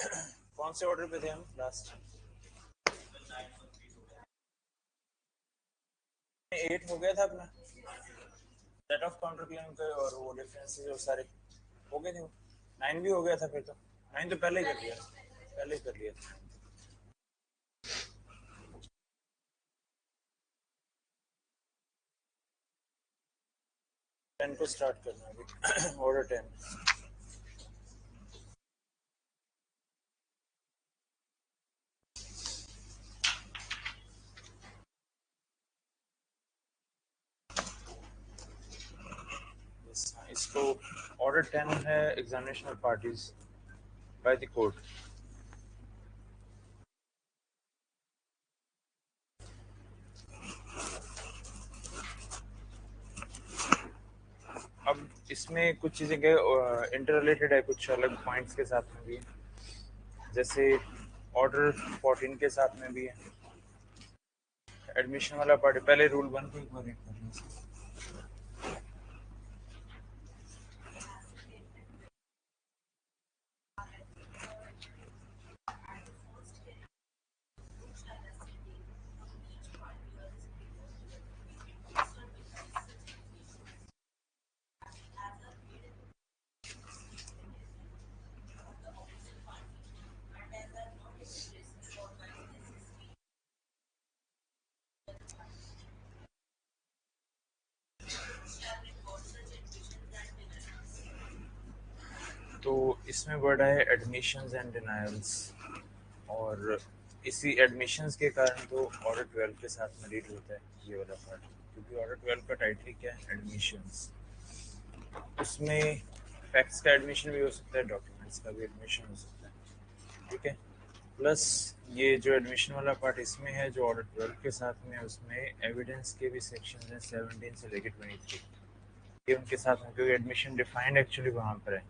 कौन से ऑर्डर पे थे हम लास्ट? 8 हो गया था अपना सेट ऑफ काउंटर क्लेम के, और वो डिफरेंसेस जो सारे हो गए थे। 9 भी हो गया था फिर तो। 9 तो पहले ही कर लिया, पहले ही कर लिया था। 10 को स्टार्ट करना अभी ऑर्डर 10। इसको ऑर्डर 10 है examination parties by the court. अब इसमें कुछ चीज़ें इंटर रिलेटेड है, कुछ अलग पॉइंट्स के साथ में भी है। जैसे ऑर्डर 14 के साथ में भी है एडमिशन वाला पार्ट। पहले रूल 1 को एक बार रीड कर लीजिए। तो इसमें वर्ड है एडमिशंस एंड डिनायल्स, और इसी एडमिशंस के कारण तो ऑर्डर 12 के साथ में रीड होता है ये वाला पार्ट, क्योंकि ऑर्डर 12 का टाइटल क्या है? एडमिशंस। उसमें फैक्ट्स का एडमिशन भी हो सकता है, डॉक्यूमेंट्स का भी एडमिशन हो सकता है, ठीक है। प्लस ये जो एडमिशन वाला पार्ट इसमें है जो ऑर्डर 12 के साथ में है, उसमें एविडेंस के भी सेक्शन हैं 17 से लेकर 23, ये उनके साथ में, क्योंकि एडमिशन डिफाइंड एक्चुअली वहाँ पर है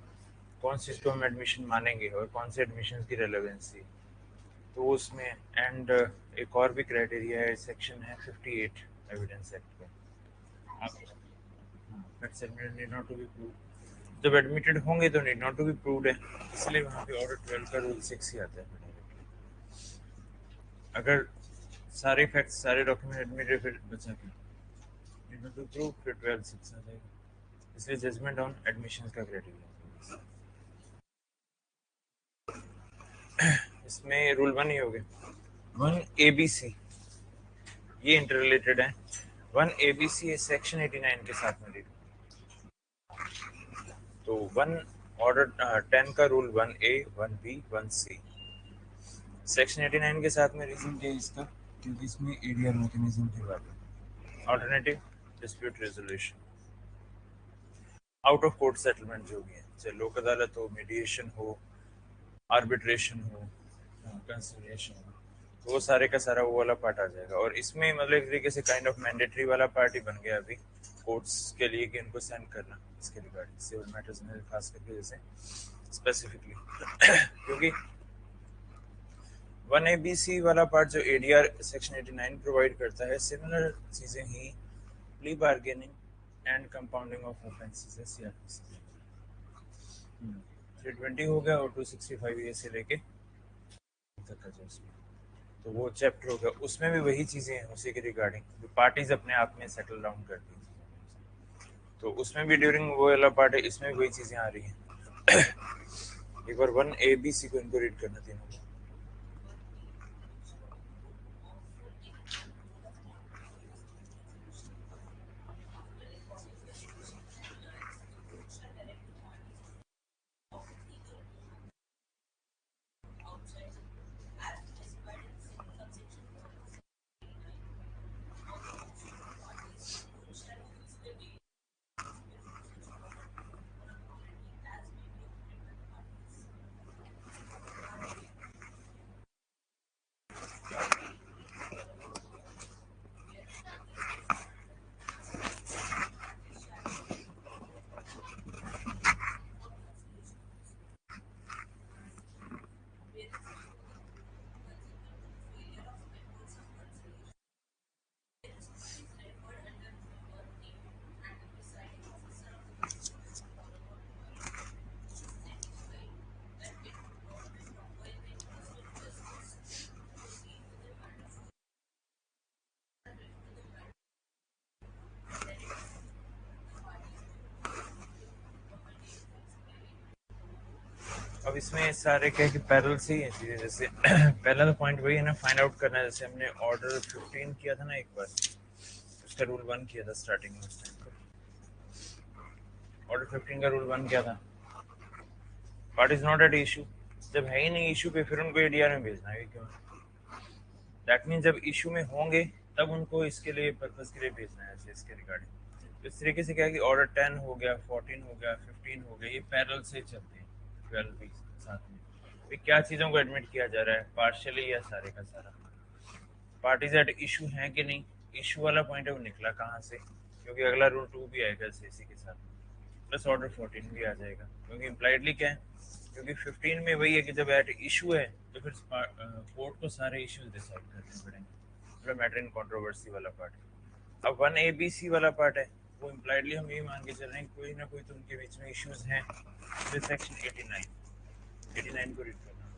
कौन सी इसको हम एडमिशन मानेंगे और कौन से एडमिशन की रेलेवेंसी। तो उसमें एंड एक और भी क्राइटेरिया है, सेक्शन है 58 एविडेंस एक्ट का। Facts admitted need not to be proved, जब एडमिटेड होंगे तो need not to be proved है, इसलिए वहाँ पे ऑर्डर 12 का रूल 6 ही आता है। अगर सारे फैक्ट्स सारे डॉक्यूमेंट एडमिटेड फिर बचा क्या? नीड नॉट टू प्रूव, फिर 12 6 आ जाएगा, इसलिए जजमेंट ऑन एडमिशन का क्राइटेरिया। इसमें रूल 1 ही हो गया। 1 ABC ये इंटर रिलेटेड है। 1 ABC सेक्शन 89 के साथ में रीड। तो 1 ऑर्डर 10 का rule 1A 1B 1C section 89 के साथ में रीजन क्या है इसका? क्योंकि इसमें एडीआर मैकेनिज्म की बात है, alternative dispute resolution, out of court settlement जो भी है, चाहे लोक अदालत हो, मीडिएशन हो, आर्बिट्रेशन हो, कंसिलिएशन हो, तो वो सारे का सारा वो वाला पार्ट आ जाएगा। और इसमें मतलब एक तरीके से काइंड ऑफ मैंडेटरी वाला पार्ट ही बन गया अभी कोर्ट्स के लिए कि इनको सेंड करना इसके रिगार्डिंग सिविल मैटर्स में, खास करके जैसे स्पेसिफिकली क्योंकि 1ABC वाला पार्ट जो एडीआर सेक्शन 89 प्रोवाइड करता है, सिमिलर चीजें ही plea bargaining and compounding of offences है सीआरपीसी। 320 हो गया और 265 ए से लेके तक का जो उसमें, तो वो चैप्टर हो गया, उसमें भी वही चीजें हैं उसी के रिगार्डिंग जो पार्टीज अपने आप में सेटल डाउन करती हैं। तो उसमें भी ड्यूरिंग वो वाला पार्ट है, इसमें भी वही चीजें आ रही हैं। एक बार 1ABC को इनको रीड करना तीनों को। अब इसमें सारे क्या है कि पैरेलल से ही है चीज़ें, जैसे पहला तो पॉइंट वही है ना, फाइंड आउट करना है। जैसे हमने ऑर्डर 15 किया था ना एक बार, उसका रूल 1 किया था स्टार्टिंग में उस टाइम पर। ऑर्डर 15 का रूल 1 क्या था? Part is not at issue. जब है ही नहीं इशू पे, फिर उनको एडीआर में भेजना है क्यों? दैट मीन जब इशू में होंगे तब उनको इसके लिए पर्पस के लिए भेजना है, ऐसे इसके रिगार्डिंग। इस तरीके से क्या है कि ऑर्डर 10 हो गया, 14 हो गया, 15 हो गया, ये पैरेलल से चलते हैं। 12 भी साथ में। फिर क्या चीज़ों को एडमिट किया जा रहा है, पार्शियली या सारे का सारा? पार्टीज एट इशू है कि नहीं, इशू वाला पॉइंट है वो निकला कहाँ से? क्योंकि अगला रूल 2 भी आएगा इसी के साथ, प्लस ऑर्डर 14 भी आ जाएगा। क्योंकि इम्प्लाइडली क्या है, क्योंकि 15 में वही है कि जब एट इशू है तो फिर कोर्ट को सारे इश्यूज डिसाइड करने पड़ेंगे, मतलब मैटर इन कंट्रोवर्सी वाला पार्ट। अब 1 ABC वाला पार्ट है, वो इम्प्लाइडली हम ये मान के चल रहे हैं कोई ना कोई तो उनके बीच में इश्यूज हैं। फिर सेक्शन 89 को रीड करना है।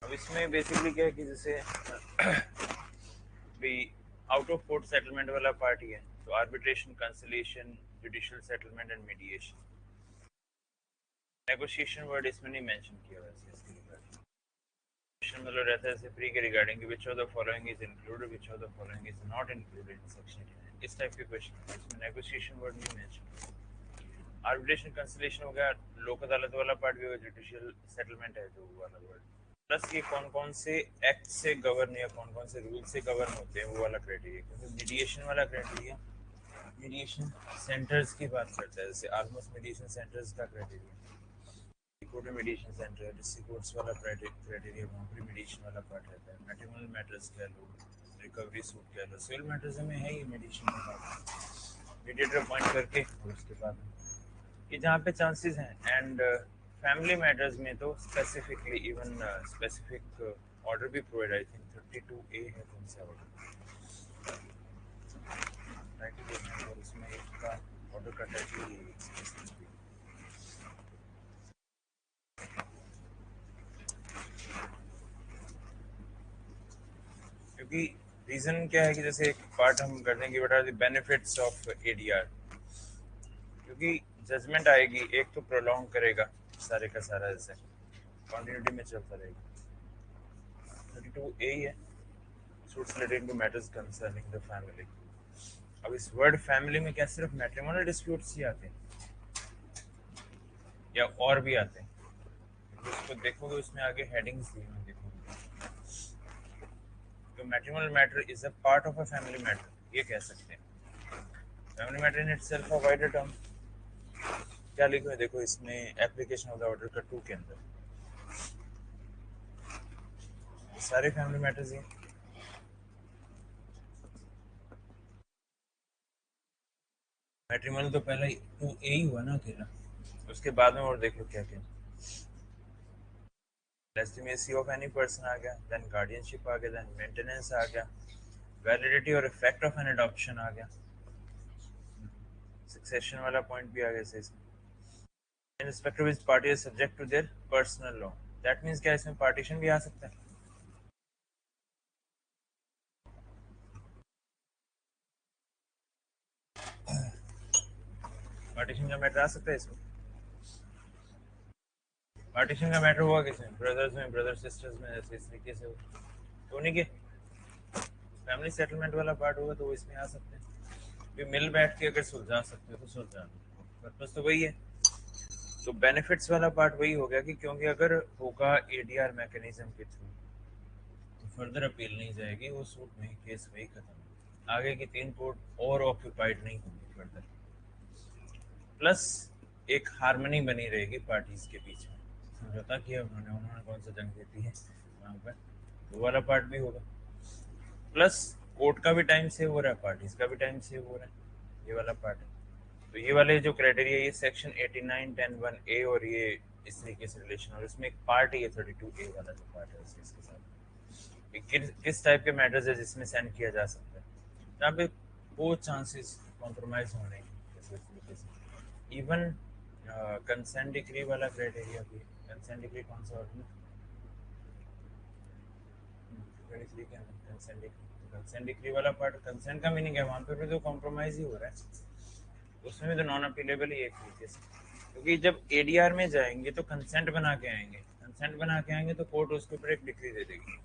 अब इसमें बेसिकली क्या है कि जैसे भी आउट ऑफ कोर्ट सेटलमेंट वाला पार्ट ही है, तो arbitration, conciliation, judicial settlement and mediation. Negotiation word इसमें नहीं मेंशन किया हुआ है इसके रिगार्डिंग। मतलब रहता है जैसे फ्री के रिगार्डिंग कि which of the following is included, which of the following is not included in section 89, इस टाइप के क्वेश्चन। इसमें नेगोशिएशन वर्ड नहीं मेंशन। आर्बिट्रेशन, कंसिलिएशन हो गया, लोक अदालत वाला पार्ट भी होगा, जुडिशियल सेटलमेंट है जो वाला वर्ड। प्लस ये कौन कौन से एक्ट से गवर्न या कौन कौन से रूल से गवर्न होते हैं वो वाला क्राइटेरिया। क्योंकि मीडिएशन वाला क्राइटेरिया मीडिएशन सेंटर्स की बात करता है, जैसे ऑलमोस्ट मीडिएशन सेंटर्स का क्राइटेरिया, कोर्ट में मीडिएशन सेंटर है, डिस्ट्रिक्ट कोर्ट्स वाला क्राइटेरिया वहाँ पर मीडिएशन वाला पार्ट रहता है। मैट्रिमोनियल मैटर्स कह लो, रिकवरी सूट कह लो, सिविल मैटर्स में है ये मीडिएशन का पार्ट, मीडिएटर अपॉइंट करके और उसके बाद कि जहाँ पे चांसेस हैं। एंड फैमिली मैटर्स में तो स्पेसिफिकली इवन स्पेसिफिक ऑर्डर भी प्रोवाइड, आई थिंक 32A है कौन सा ऑर्डर, टाइटल है और उसमें इसका ऑर्डर का टाइटल ही स्पेसिफिक। क्योंकि रीज़न क्या है कि जैसे एक पार्ट हम करने की बता दी बेनिफिट्स ऑफ एडीआर, क्योंकि जजमेंट आएगी एक तो प्रोलॉन्ग करेगा सारे का सारा, जैसे कंटिन्यूटी में चलता रहेगा। 32A ही है, suits relating to matters concerning the family। अब इस वर्ड फैमिली में क्या सिर्फ मैट्रिमोनियल डिस्प्यूट्स ही आते हैं या और भी आते हैं? तो उसको देखोगे उसमें आगे हेडिंग्स दी हुई देखोगे, तो matrimonial matter is a part of a family matter, ये कह सकते हैं। Family matter in itself a wider term. क्या लिखो है देखो इसमें, एप्लीकेशन ऑफ द ऑर्डर का 2 के अंदर सारे फैमिली मैटर्स हैं। मैट्रिमोनियल तो पहला टू ए ही हुआ ना अकेला, उसके बाद में और देख लो क्या क्या। लेजिटिमेसी ऑफ एनी पर्सन आ गया, देन गार्डियनशिप आ गया, देन मेंटेनेंस आ गया, वैलिडिटी और इफेक्ट ऑफ एन अडॉप्शन आ गया, सक्सेशन वाला पॉइंट भी आ गया सही से। In respect of which party is subject to their personal law, that means क्या इसमें पार्टीशन भी आ सकता है। पार्टीशन का मैटर आ सकता है इसमें। पार्टीशन का मैटर हुआ किसमें, ब्रदर्स में, ब्रदर सिस्टर्स में, ऐसे इस तरीके से तो नहीं के फैमिली सेटलमेंट वाला पार्ट होगा तो वो इसमें आ सकते हैं। भी मिल बैठ के अगर सुलझा सकते हो तो सुलझा लो, पर्पस तो वही है। तो बेनिफिट्स वाला पार्ट वही हो गया कि क्योंकि अगर होगा एडीआर मैकेनिज्म के थ्रू तो फर्दर अपील नहीं जाएगी, वो सूट में केस वही खत्म, आगे की 3 कोर्ट और ऑक्यूपाइड नहीं होंगी फर्दर। प्लस एक हार्मनी बनी रहेगी पार्टीज के बीच में, समझौता किया उन्होंने, उन्होंने कौन सा जंग जीती है वहाँ पर, वो वाला पार्ट भी होगा। प्लस कोर्ट का भी टाइम सेव हो रहा है, पार्टीज का भी टाइम सेव हो रहा है, ये वाला पार्ट है। तो ये वाले जो क्राइटेरिया, ये सेक्शन 89 10(1)(a) और ये इस तरीके से रिलेशन, और इसमें एक पार्ट है ये 32A वाला जो पार्ट है इसके साथ, किस टाइप के मैटर्स है जिसमें सेंड किया जा सकता है, जहाँ पे वो चांसेस कॉम्प्रोमाइज होने के, इस तरीके से। इवन कंसेंट डिक्री वाला क्राइटेरिया भी, कंसेंट डिक्री कौन सा होता है, 23 क्या है कंसेंट डिक्री, कंसेंट डिक्री वाला पार्ट, कंसेंट का मीनिंग है वहाँ पे भी तो कॉम्प्रोमाइज ही हो रहा है, उसमें भी तो नॉन अपीलेबल ही एक तरीके से। क्योंकि जब एडीआर में जाएंगे तो कंसेंट बना के आएंगे, कंसेंट बना के आएंगे तो कोर्ट उसके ऊपर एक डिक्री दे देगी।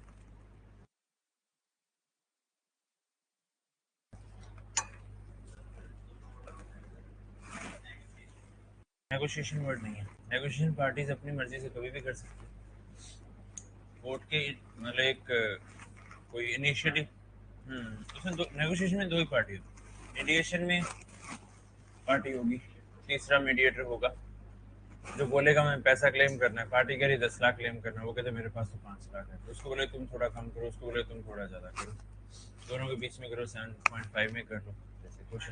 नेगोशिएशन वर्ड नहीं है, नेगोशिएशन पार्टीज अपनी मर्जी से कभी भी कर सकती है। कोर्ट के मतलब एक कोई इनिशिएटिव, उसमें नेगोशिएशन में 2 ही पार्टी होती, मीडिएशन में पार्टी होगी, तीसरा मीडिएटर होगा जो बोलेगा मैं पैसा क्लेम करना है, पार्टी कह रही 10 लाख क्लेम करना है, वो कहते मेरे पास तो 5 लाख है, तो उसको बोले तुम थोड़ा कम करो, उसको बोले तुम थोड़ा ज़्यादा करो, दोनों के बीच में करो 7.5 में कर लो, जैसे कुछ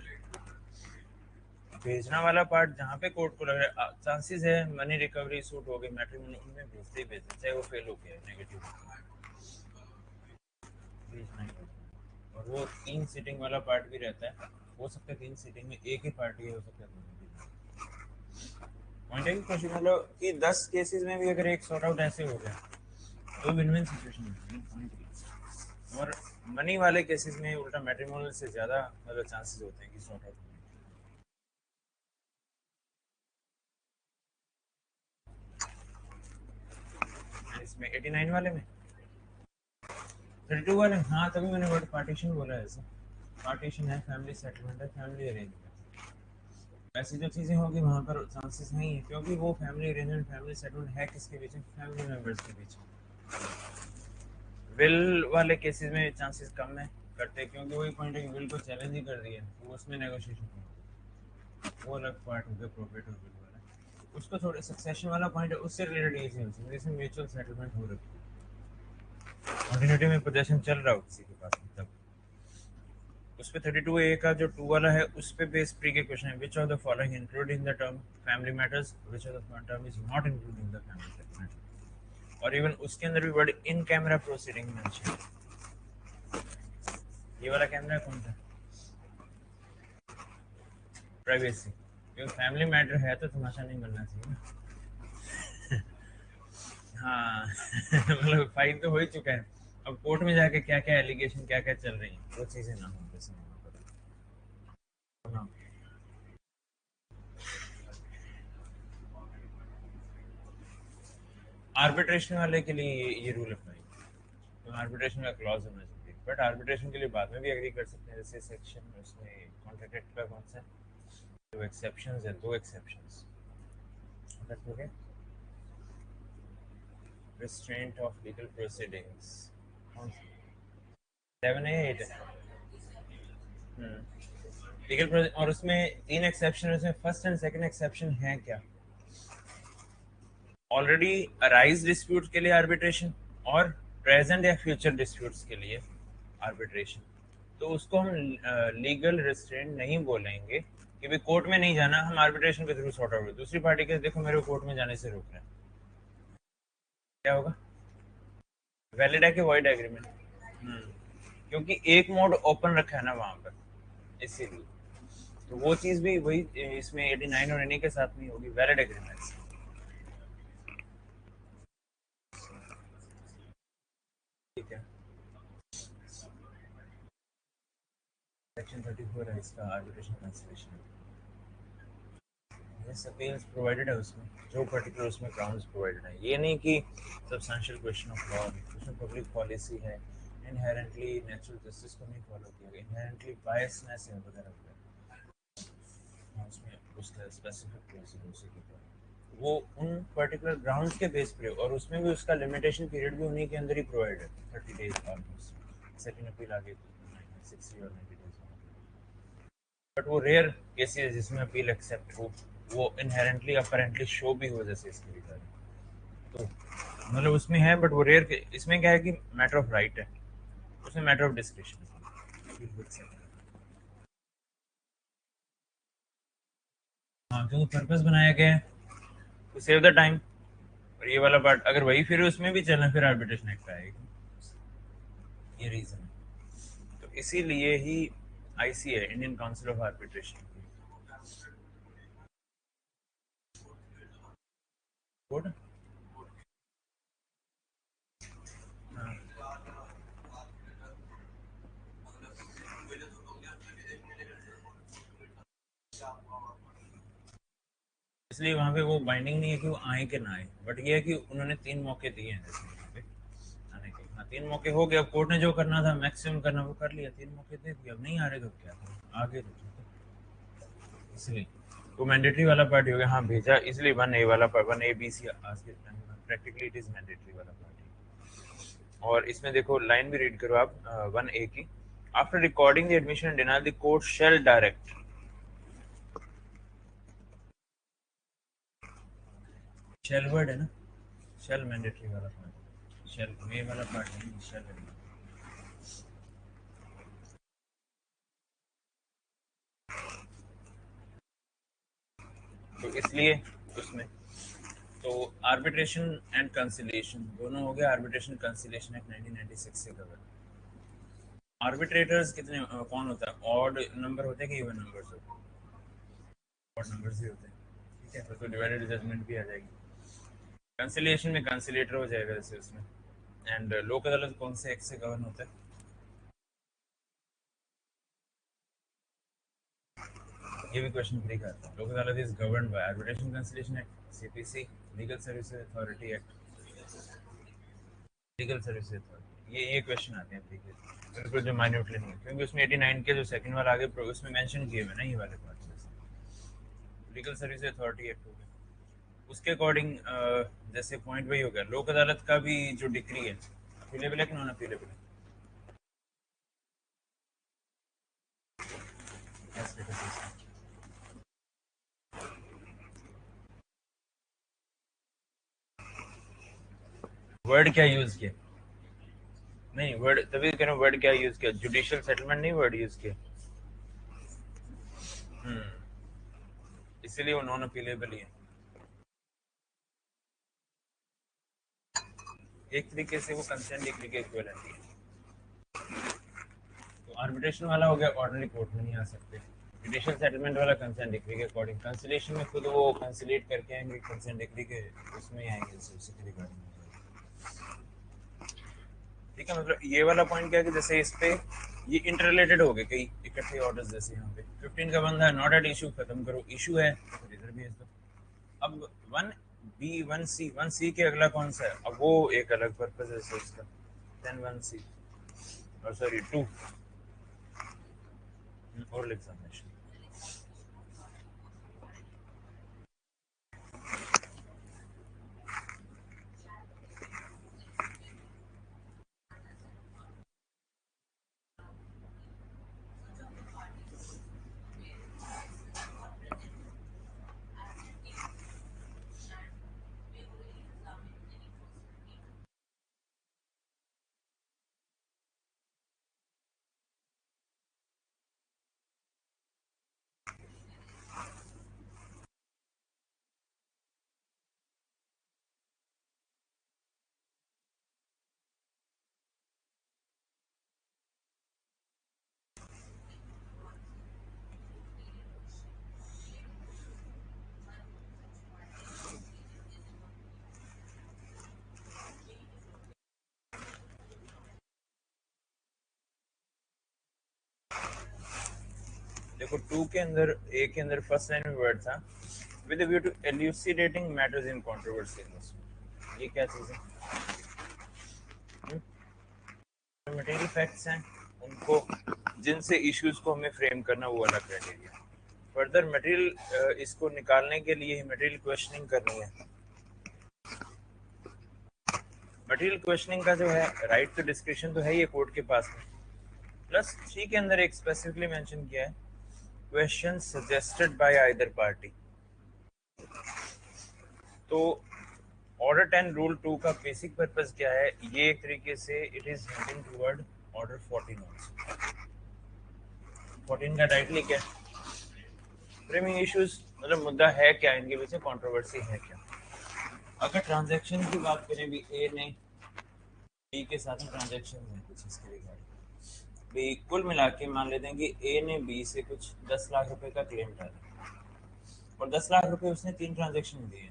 भेजना वाला पार्ट जहाँ पे कोर्ट को लग रहा है चांसेस है मनी रिकवरी सूट हो गई मैट्रिमोनी, उनमें भेजते ही भेजते, चाहे वो फेल हो गया नेगेटिव भेजना ही भेजना। और वो 3 सीटिंग वाला पार्ट भी रहता है, हो सकता है 3 सीटिंग में एक ही पार्टी है, हो सकता है दोनों भी। पॉइंट है कि कोशिश मतलब कि 10 केसेस में भी अगर एक सॉर्ट आउट ऐसे हो गया तो विन विन सिचुएशन है। और मनी वाले केसेस में उल्टा मैट्रिमोनियल से ज़्यादा मतलब चांसेस होते हैं कि सॉर्ट आउट। इसमें 89 वाले में 32 वाले, हाँ तभी मैंने वर्ड पार्टीशन बोला है, ऐसा पार्टीशन है, फैमिली सेटलमेंट है, फैमिली अरेंजमेंट, ऐसी जो चीज़ें होंगी वहाँ पर चांसेस नहीं है, क्योंकि वो फैमिली अरेंजमेंट फैमिली सेटलमेंट है किसके बीच में, फैमिली मेम्बर्स के बीच में। विल वाले केसेस में चांसेस कम है करते, क्योंकि वही पॉइंट है कि विल को चैलेंज ही कर दिया तो उसमें नेगोशिएशन होगा, वो अलग पार्ट हो गया प्रोबेट और विल वाला। उसको थोड़े सक्सेशन वाला पॉइंट है उससे रिलेटेड ये चीज़ है जिसमें म्यूचुअल सेटलमेंट हो रखी है, कंटिन्यूटी में पोजेशन चल रहा हो किसी के पास, तब उस पे 32A का जो 2 वाला है उस पे बेस प्री के क्वेश्चन है, which of the following including the term family matters, which of the term is not including the family settlement. और इवन उसके अंदर भी word in camera proceeding mention, ये वाला कैमरा कौन सा, प्राइवेसी, क्योंकि फैमिली मैटर है तो तमाशा नहीं बनना चाहिए ना। हाँ मतलब फाइल तो हो ही चुका है, अब कोर्ट में जाके क्या क्या एलिगेशन क्या क्या चल रही है वो चीज़ें ना हो जैसे ना। आर्बिट्रेशन वाले के लिए ये रूल अप्लाई, तो आर्बिट्रेशन का क्लॉज होना चाहिए, बट आर्बिट्रेशन के लिए बाद में भी एग्री कर सकते हैं, जैसे सेक्शन उसमें कॉन्ट्रैक्ट एक्ट का कौन सा जो एक्सेप्शंस है, 2 exceptions okay, restraint of legal proceedings, कौन सा 7 है 8 है, लीगल और उसमें 3 एक्सेप्शन, उसमें फर्स्ट एंड सेकंड एक्सेप्शन है क्या, ऑलरेडी अराइज डिस्प्यूट के लिए आर्बिट्रेशन और प्रेजेंट या फ्यूचर डिस्प्यूट्स के लिए आर्बिट्रेशन, तो उसको हम लीगल रिस्ट्रेंट नहीं बोलेंगे, कि भाई कोर्ट में नहीं जाना, हम आर्बिट्रेशन के थ्रू सॉर्ट आउट। दूसरी पार्टी के देखो मेरे को कोर्ट में जाने से रोक रहे हैं, क्या होगा? वैलिड है कि वॉइड एग्रीमेंट? क्योंकि एक मोड ओपन रखा है ना वहां पर, इसीलिए। तो वो चीज भी वही इसमें 89 और इन्हीं के साथ नहीं होगी, वैलिड एग्रीमेंट्स। ठीक है, सेक्शन 34 है इसका, arbitration conciliation. Yes, appeals provided है उसमें, जो पर्टिकुलर उसमें ग्राउंड्स प्रोवाइडेड है। ये नहीं कि सब्सटेंशियल क्वेश्चन ऑफ लॉ, उसमें पब्लिक पॉलिसी है, इनहेरेंटली नेचुरल जस्टिस को नहीं फॉलो किया गया, इनहेरेंटली बायसनेस है वगैरह वगैरह। हाँ, उसमें उसका स्पेसिफिक क्लोज उसी के ऊपर वो उन पर्टिकुलर ग्राउंड्स के बेस पे, और उसमें भी उसका लिमिटेशन पीरियड भी उन्हीं के अंदर ही प्रोवाइड है, 30 डेज ऑलमोस्ट। सेकंड अपील आगे 60 और 90 डेज। बट वो रेयर केसेस जिसमें अपील एक्सेप्ट हो, वो इनहेरेंटली अपरेंटली शो भी हो जैसे इसके रिगार्डिंग, तो मतलब उसमें है। बट वो रेयर, इसमें क्या है कि मैटर ऑफ राइट है, उसमें मैटर ऑफ डिस्क्रिप्शन। हाँ, क्योंकि पर्पस बनाया गया है टू सेव द टाइम। और ये वाला पार्ट अगर वही फिर उसमें भी चलना, फिर आर्बिट्रेशन एक्ट आएगी, ये रीजन है। तो इसीलिए ही आईसी है, Indian council of arbitration code. इसलिए वहाँ पे वो बाइंडिंग नहीं है कि वो आए कि ना आए, बट ये है कि उन्होंने 3 मौके दिए हैं जैसे वहाँ पे आने के। हाँ, 3 मौके हो गए, अब कोर्ट ने जो करना था मैक्सिमम करना वो कर लिया, 3 मौके दे दिए, अब नहीं आ रहे तो क्या करें, आगे तो ठीक है। इसलिए तो मैंडेटरी वाला पार्ट हो गया, हाँ भेजा, इसलिए 1A वाला पार्ट, 1A, BC आज के टाइम में प्रैक्टिकली इट इज मैंडेटरी वाला पार्ट। और इसमें देखो लाइन भी रीड करो आप, 1A की। After recording the admission and denial the court shall direct, shall word है ना, शेल मैंडेटरी वाला पार्ट, शेल मे वाला पार्ट नहीं, शेल है। तो इसलिए उसमें तो आर्बिट्रेशन एंड कंसिलिएशन दोनों हो गया। आर्बिट्रेशन कंसिलिएशन एक्ट 1996 से कवर। आर्बिट्रेटर्स कितने कौन होता है? ऑड नंबर होते हैं कि इवन नंबर्स होते हैं? ऑड नंबर्स ही होते हैं, ठीक है, फिर तो डिवाइडेड जजमेंट भी आ जाएगी। कंसिलिएशन में कंसिलेटर हो जाएगा जैसे उसमें। एंड लोक अदालत कौन से एक्ट से गवर्न होता है? ये भी क्वेश्चन फ्री का आता है। लोक अदालत is governed bye arbitration conciliation act, CPC, legal services authority act, legal services authority. ये क्वेश्चन आते हैं फ्री के, बिल्कुल जो माइन्यूटली नहीं है, क्योंकि उसमें 89 के जो सेकंड वाला आगे उसमें मेंशन किए हुए ना ये वाले part. Legal service authority act हो गया, उसके अकॉर्डिंग जैसे पॉइंट वही हो गया। लोक अदालत का भी जो डिक्री है, अपीलेबल है कि नॉन अपीलेबल है? वर्ड क्या यूज किया? नहीं, वर्ड तभी कह रहा हूँ, वर्ड क्या यूज किया, जुडिशियल सेटलमेंट नहीं वर्ड यूज किया। हम्म, इसीलिए वो नॉन अपीलेबल ही है। एक तरीके से वो कंसेंट डिक्री के इक्विवेलेंट है। तो आर्बिट्रेशन वाला हो गया, ऑर्डिनरी कोर्ट में नहीं आ सकते। जुडिशियल सेटलमेंट वाला कंसेंट डिक्री के अकॉर्डिंग। कंसिलेशन में खुद वो कंसिलेट करके आएंगे, कंसेंट डिक्री के उसमें ही आएंगे, उसी के रिगार्डिंग। ठीक है, मतलब ये वाला पॉइंट क्या है कि जैसे इस पे ये इंटर रिलेटेड हो गए कई इकट्ठे ऑर्डर्स, जैसे यहाँ पे 15 का बंदा है, नॉट एट इशू, खत्म करो, इशू है तो इधर भेज दो। अब 1B 1C के अगला कौन सा है? अब वो एक अलग पर्पज है इसका, 10(1)(c), और सॉरी 2 ओरल एग्जामिनेशन। देखो टू के अंदर, ए के अंदर फर्स्ट लाइन में वर्ड था with view to elucidating matters in controversy. ये क्या चीज है? मटेरियल फैक्ट्स हैं उनको, जिनसे इश्यूज को हमें फ्रेम करना, वो वाला क्राइटेरिया। फर्दर मटेरियल इसको निकालने के लिए मटेरियल क्वेश्चनिंग करनी है। मटेरियल क्वेश्चनिंग का जो है राइट टू डिस्कशन तो है ये कोर्ट के पास में, प्लस थ्री के अंदर एक स्पेसिफिकली मेंशन किया है question suggested by either party. तो ऑर्डर 10 रूल 2 का बेसिक पर्पस क्या है? ये एक तरीके से it is hinting toward order 14 also. 14 का टाइटल क्या है? फ्रेमिंग इश्यूज, मतलब मुद्दा है क्या, इनके पीछे कंट्रोवर्सी है क्या। अगर ट्रांजैक्शन की बात करें भी, ए ने बी के साथ में ट्रांजैक्शन है कुछ इसके रिगार्डिंग भी, कुल मिला के मान लेते हैं कि ए ने बी से कुछ 10 लाख रुपए का क्लेम डाला और 10 लाख रुपए उसने 3 ट्रांजैक्शन दिए,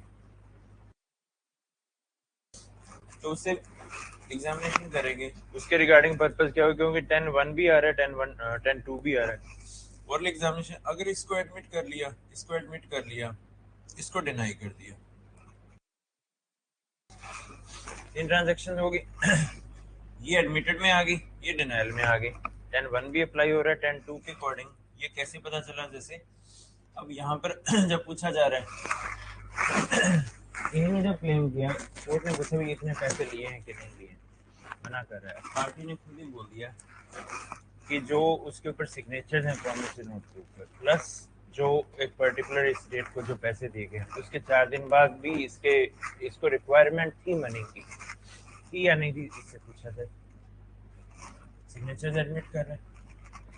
तो उससे एग्जामिनेशन करेंगे उसके रिगार्डिंग पर्पस क्या हो, क्योंकि 10-1 भी आ रहा है, 10-2 भी आ रहा है। ओरल एग्जामिनेशन अगर इसको एडमिट कर लिया, इसको एडमिट कर लिया, इसको डिनाई कर दिया, 3 ट्रांजैक्शन होगी। ये एडमिटेड में आ गई, ये डिनाइल में आ गई, 10-1 भी अप्लाई हो रहा है 10-2 के अकॉर्डिंग। ये कैसे पता चला? जैसे अब यहाँ पर जब पूछा जा रहा है, इन्होंने जब क्लेम किया, कोर्ट ने पूछा भी इतने पैसे लिए हैं कि नहीं लिए, मना कर रहा है। पार्टी ने खुद ही बोल दिया कि जो उसके ऊपर सिग्नेचर हैं प्रॉमिसरी नोट के ऊपर, प्लस जो एक पर्टिकुलर इस डेट को जो पैसे दिए गए, उसके 4 दिन बाद भी इसको रिक्वायरमेंट थी मनी की, थी या नहीं थी, इससे पूछा जाए। सिग्नेचर एडमिट कर रहे हैं,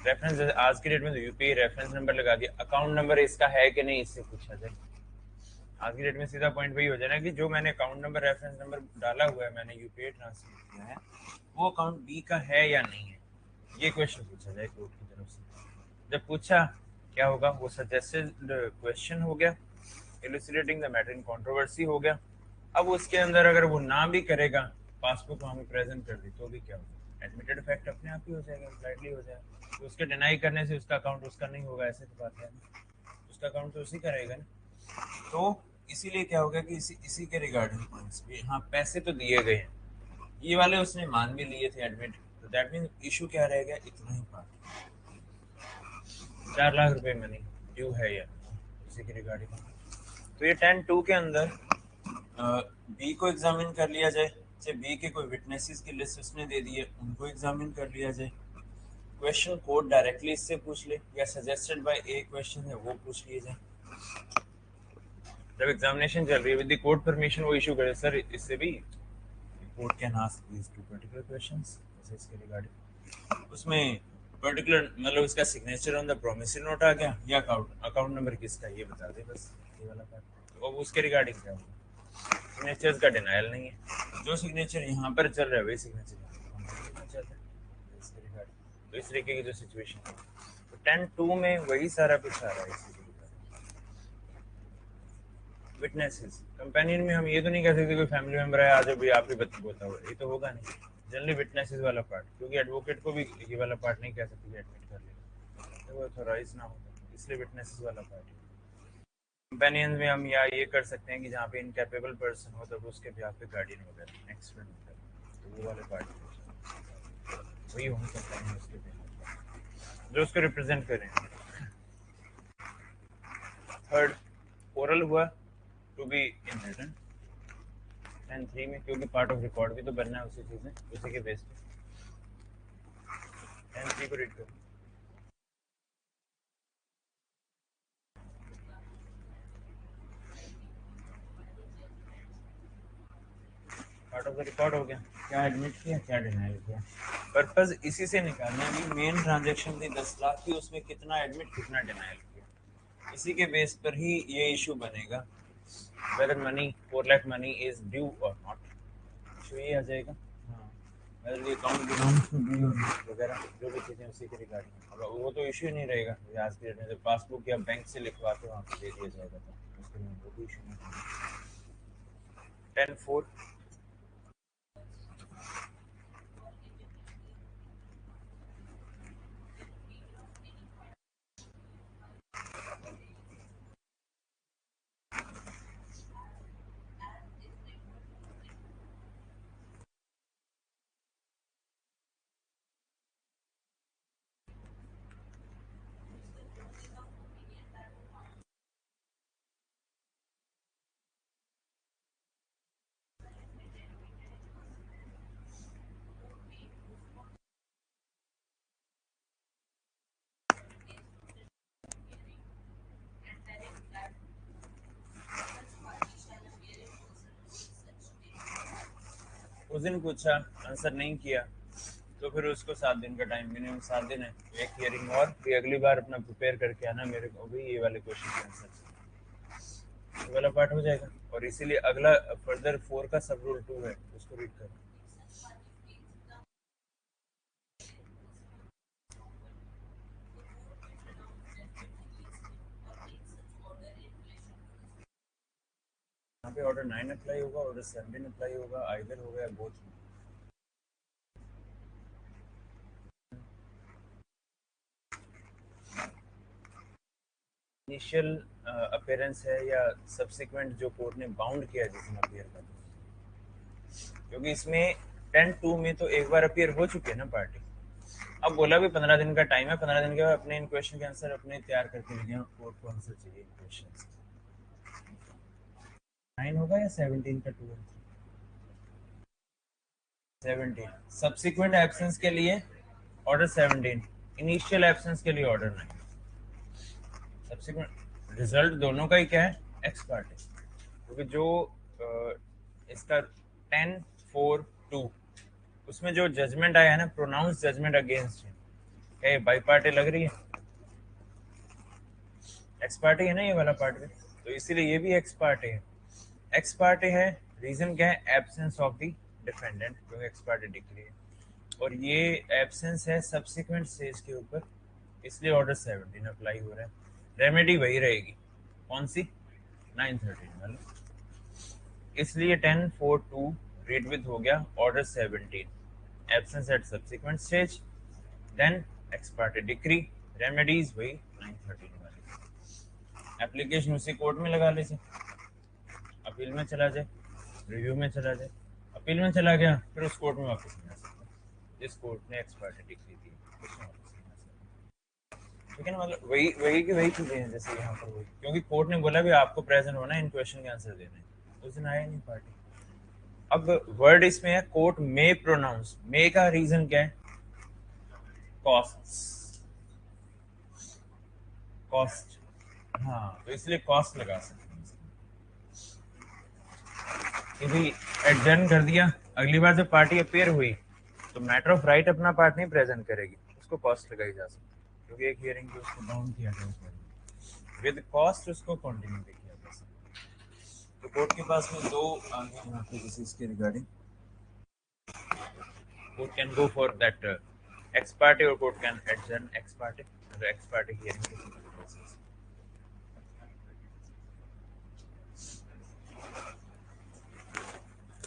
रेफरेंस आज की डेट में तो यूपीआई रेफरेंस नंबर लगा दिया, अकाउंट नंबर इसका है कि नहीं, इससे पूछा जाए। आज की डेट में सीधा पॉइंट वही हो जाए ना कि जो मैंने अकाउंट नंबर रेफरेंस नंबर डाला हुआ है, मैंने यूपीआई ट्रांसफर किया है, वो अकाउंट बी का है या नहीं है, ये क्वेश्चन पूछा जाए कोर्ट की तरफ से। जब पूछा, क्या होगा? वो सजेस्टेड क्वेश्चन हो गया, इलुसिडेटिंग द मैटर इन कंट्रोवर्सी हो गया। अब उसके अंदर अगर वो ना भी करेगा, पासबुक हमें प्रेजेंट कर दी, तो भी क्या होगा? एडमिटेड फैक्ट अपने आप ही हो जाएगा, फ्लाइटली हो जाएगा। तो उसके डिनाई करने से उसका अकाउंट उसका नहीं होगा, ऐसे तो बात है ना, उसका अकाउंट तो उसी का रहेगा ना। तो इसीलिए क्या होगा कि इसी के रिगार्डिंग पॉइंट्स भी, हाँ पैसे तो दिए गए हैं, ये वाले उसने मान भी लिए थे एडमिट, तो दैट मीन इशू क्या रहेगा? इतना ही पार्ट, 4 लाख रुपए मनी ड्यू है या इसी के रिगार्डिंग। तो ये 10-2 के अंदर बी को एग्जामिन कर लिया जाए, चाहे बी के कोई विटनेसेस की लिस्ट उसने दे दी है, उनको एग्जामिन कर लिया जाए। क्वेश्चन कोड डायरेक्टली इससे पूछ ले, या सजेस्टेड बाय ए क्वेश्चन है वो पूछ लिए जाए। जब एग्जामिनेशन चल रही है विद द कोर्ट परमिशन वो इशू करे, सर इससे भी court can ask these two particular questions, जैसे इसके रिगार्डिंग उसमें पर्टिकुलर मतलब इसका signature on the promissory note आ गया, या अकाउंट नंबर किसका ये बता दे, बस ये वाला पार्ट। तो अब उसके रिगार्डिंग क्या होगा? सिग्नेचर्स का डिनायल नहीं है, जो सिग्नेचर यहाँ पर चल रहा है वही सिग्नेचर चल रहा है इसके रिगार्डिंग। तो इस तरीके की जो सिचुएशन है, तो 10-2 में वही सारा कुछ आ रहा है। इसी विटनेसेस कंपेनियन में हम ये तो नहीं कह सकते कोई फैमिली मेंबर है आज भी आप ही बोलता हुआ, ये तो होगा नहीं। जनरली विटनेसेस वाला पार्ट, क्योंकि एडवोकेट को भी ये वाला पार्ट नहीं कह सकते कि एडमिट कर लेगा, तो वो ऑथोराइज ना होगा, इसलिए विटनेसेस वाला पार्ट। कंपेनियन में हम या ये कर सकते हैं कि जहाँ पे इनकैपेबल पर्सन हो तब उसके भी पे गार्डियन वगैरह एक्सपर्ट वगैरह, तो वो वाले पार्ट वही होंगे कंपेनियन उसके भी जो उसको रिप्रेजेंट करें। थर्ड, ओरल हुआ टू बी इन रिटन। 10-3 में क्योंकि पार्ट ऑफ रिकॉर्ड भी तो बनना है उसी चीज़ में, उसी के बेस पे 10-3 को रीड करो। पार्ट ऑफ द रिकॉर्ड हो गया, क्या एडमिट किया क्या डिनाइल किया। पर्पस इसी से निकालना है कि मेन ट्रांजैक्शन थी 10 लाख की, उसमें कितना एडमिट कितना डिनाइल किया, इसी के बेस पर ही ये इशू बनेगा whether money 4 lakh money is due और नॉट, इशू ये आ जाएगा। हाँ, वेदर अकाउंट बिलोंग्स वगैरह जो भी चीज़ें उसी के रिगार्डिंग, अब वो तो इशू ही नहीं रहेगा। आज के डेट में जब पासबुक या बैंक से लिखवा के वहाँ पे दे दिया जाएगा तो उसके लिए वो भी इशू नहीं होगा। 10-4 उस दिन पूछा, आंसर नहीं किया, तो फिर उसको 7 दिन का टाइम, मिनिमम 7 दिन है, एक हियरिंग और फिर अगली बार अपना प्रिपेयर करके आना मेरे को भी ये वाले क्वेश्चन के आंसर, ये वाला पार्ट हो जाएगा। और इसीलिए अगला फर्दर 4 का सब रूल 2 है, उसको रीड करो। यहाँ पे ऑर्डर 9 अप्लाई होगा, ऑर्डर 17 अप्लाई होगा, आइदर हो गया बोथ। इनिशियल अपीयरेंस है या सब्सिक्वेंट जो कोर्ट ने बाउंड किया जिसमें अपीयर कर, क्योंकि इसमें 10-2 में तो एक बार अपीयर हो चुके हैं ना पार्टी। अब बोला भी 15 दिन का टाइम है, 15 दिन के बाद अपने इन क्वेश्चन के आंसर अपने तैयार करके लिखे, कोर्ट को आंसर चाहिए इन क्वेश्चन। 9 होगा या 17 का 2 है? 17 सब्सिक्वेंट एब्सेंस के लिए ऑर्डर 17, इनिशियल एब्सेंस के लिए ऑर्डर 9। सब्सिक्वेंट रिजल्ट दोनों का ही क्या है, एक्स पार्ट है, क्योंकि जो इसका 10-4-2 उसमें जो जजमेंट आया है ना, प्रोनाउंस जजमेंट अगेंस्ट है, क्या ये बाई पार्टी लग रही है? एक्स पार्टी है ना ये वाला पार्ट है, तो इसीलिए ये भी एक्स पार्टी है। एक्स पार्टी है, रीजन क्या है, एब्सेंस ऑफ द डिफेंडेंट, क्योंकि एक्स पार्टी डिग्री है, और ये एब्सेंस है सब्सिक्वेंट स्टेज के ऊपर, इसलिए ऑर्डर 17 अप्लाई हो रहा है। रेमेडी वही रहेगी, कौन सी, 9-13 वाली, इसलिए 10-4-2 रीड विद हो गया order 17, absence at subsequent stage, then ex parte decree, remedies वही 9-13 वाली। एप्लीकेशन उसी कोर्ट में लगा लीजिए, अपील में चला जाए, रिव्यू में चला जाए, अपील में चला गया, फिर उस कोर्ट में वापस नहीं आ सकता जिस कोर्ट ने एक्स पार्टी डिक्री दी, उसमें वापस नहीं आ सकता। ठीक है ना, मतलब वही वही की वही चीजें हैं जैसे यहाँ पर वही, क्योंकि कोर्ट ने बोला भी आपको प्रेजेंट होना है, इन क्वेश्चन के आंसर देने, उस दिन आया नहीं पार्टी। अब वर्ड इसमें है कोर्ट मे प्रोनाउंस, मे का रीजन क्या है, कॉस्ट, कॉस्ट, हाँ, तो इसलिए कॉस्ट लगा सकते हैं कि भाई एडजर्न कर दिया, अगली बार जब पार्टी अपेयर हुई तो मैटर ऑफ राइट अपना पार्ट नहीं प्रेजेंट करेगी, उसको कॉस्ट लगाई जा सकती है, क्योंकि एक हियरिंग की उसको बाउंड किया गया, विद कॉस्ट उसको कंटिन्यू भी किया जा सकता है। तो कोर्ट के पास में दो आगे यहाँ पे किसी इसके regarding, court can go for that ex parte और court can adjourn ex parte, तो एक्स पार्टी हियरिंग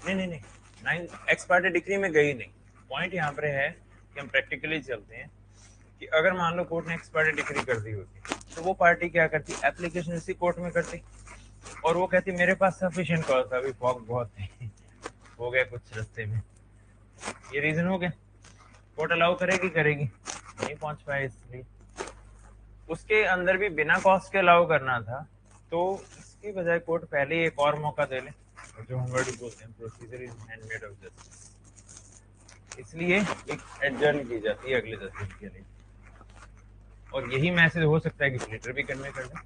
नहीं 9 एक्स पार्टी डिक्री में गई नहीं। पॉइंट यहाँ पर है कि हम प्रैक्टिकली चलते हैं कि अगर मान लो कोर्ट ने एक्स पार्टी डिक्री कर दी होती तो वो पार्टी क्या करती, एप्लीकेशन इसी कोर्ट में करती और वो कहती मेरे पास सफिशिएंट कॉल था, अभी फॉग बहुत है हो गया कुछ रास्ते में, ये रीजन हो गया, कोर्ट अलाउ करेगी, करेगी नहीं पहुंच पाए, इसलिए उसके अंदर भी बिना कॉस्ट के अलाउ करना था, तो इसकी बजाय कोर्ट पहले ही एक और मौका दे ले, जो हम वर्ड बोलते हैं procedure is handmade of justice, इसलिए एक एडजर्न की जाती है अगले 10 दिन के लिए। और यही मैसेज हो सकता है कि लेटर भी कन्वे कर दें,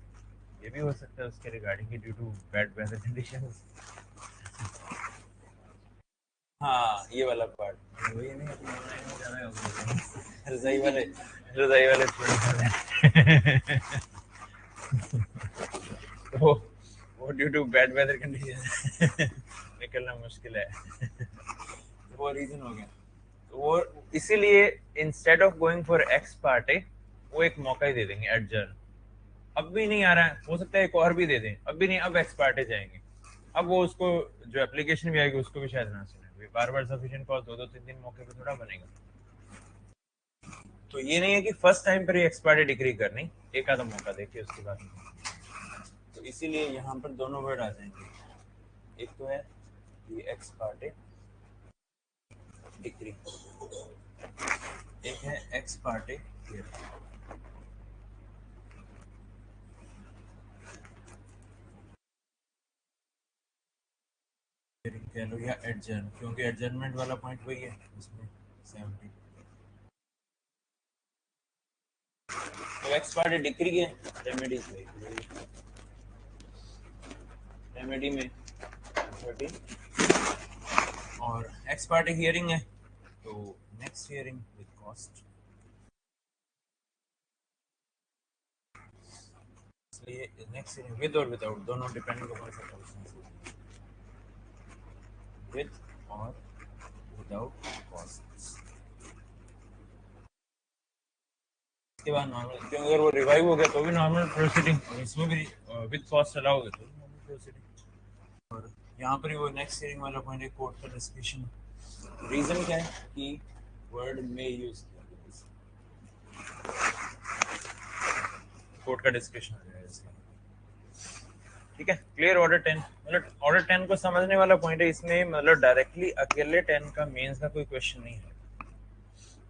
ये भी हो सकता है उसके रिगार्डिंग की due to bad weather conditions. हाँ ये वाला पार्ट वही नहीं, अपनी ऑनलाइन में ज्यादा रजाई वाले तो वो due to bad weather condition निकलना मुश्किल है वो रीजन हो गया, तो वो इसीलिए instead of going for x party वो एक मौका ही दे देंगे एडजर्न। अब भी नहीं आ रहा है, हो सकता है एक और भी दे दें, अब भी नहीं, अब एक्स पार्टी जाएंगे, अब वो उसको जो एप्लीकेशन भी आएगी उसको भी शायद ना सुने, बार बार सफिशिएंट कॉल 2-3 दिन मौके पे थोड़ा बनेगा। तो ये नहीं है कि फर्स्ट टाइम पर ही एक्सपायरी डिग्री करनी, एक आधा मौका देखिए उसके बाद। तो इसीलिए यहाँ पर दोनों वर्ड आ जाएंगे, एक तो है ये एक्स पार्टी डिग्री, एक है एक्स पार्टी कह लो या एडजर्न, क्योंकि एडजर्नमेंट वाला पॉइंट वही है इसमें 70। तो एक्स पार्टी डिग्री है, रेमेडी रेमेडी में 30 और एक्स पार्टी हियरिंग है तो नेक्स्ट हियरिंग विद कॉस्ट, इसलिए नेक्स्ट हियरिंग विद और विदाउट दोनों डिपेंडिंग अपॉन सर्कमस्टेंसेस, विद और विदाउट कॉस्ट। इसके बाद नॉर्मल, क्योंकि अगर वो रिवाइव हो गया तो भी नॉर्मल प्रोसीडिंग, इसमें भी विद कॉस्ट अलाउगे तो नॉर्मल प्रोसीडिंग। और यहाँ पर ही वो नेक्स्ट हियरिंग वाला पॉइंट है, कोर्ट का डिस्क्रिप्शन। रीजन क्या है कि वर्ड में यूज किया गया, कोर्ट का डिस्क्रिप्शन हो जाएगा इसका। ठीक है, क्लियर। ऑर्डर 10, मतलब ऑर्डर 10 को समझने वाला पॉइंट है इसमें, मतलब डायरेक्टली अकेले 10 का मेंस का कोई क्वेश्चन नहीं है,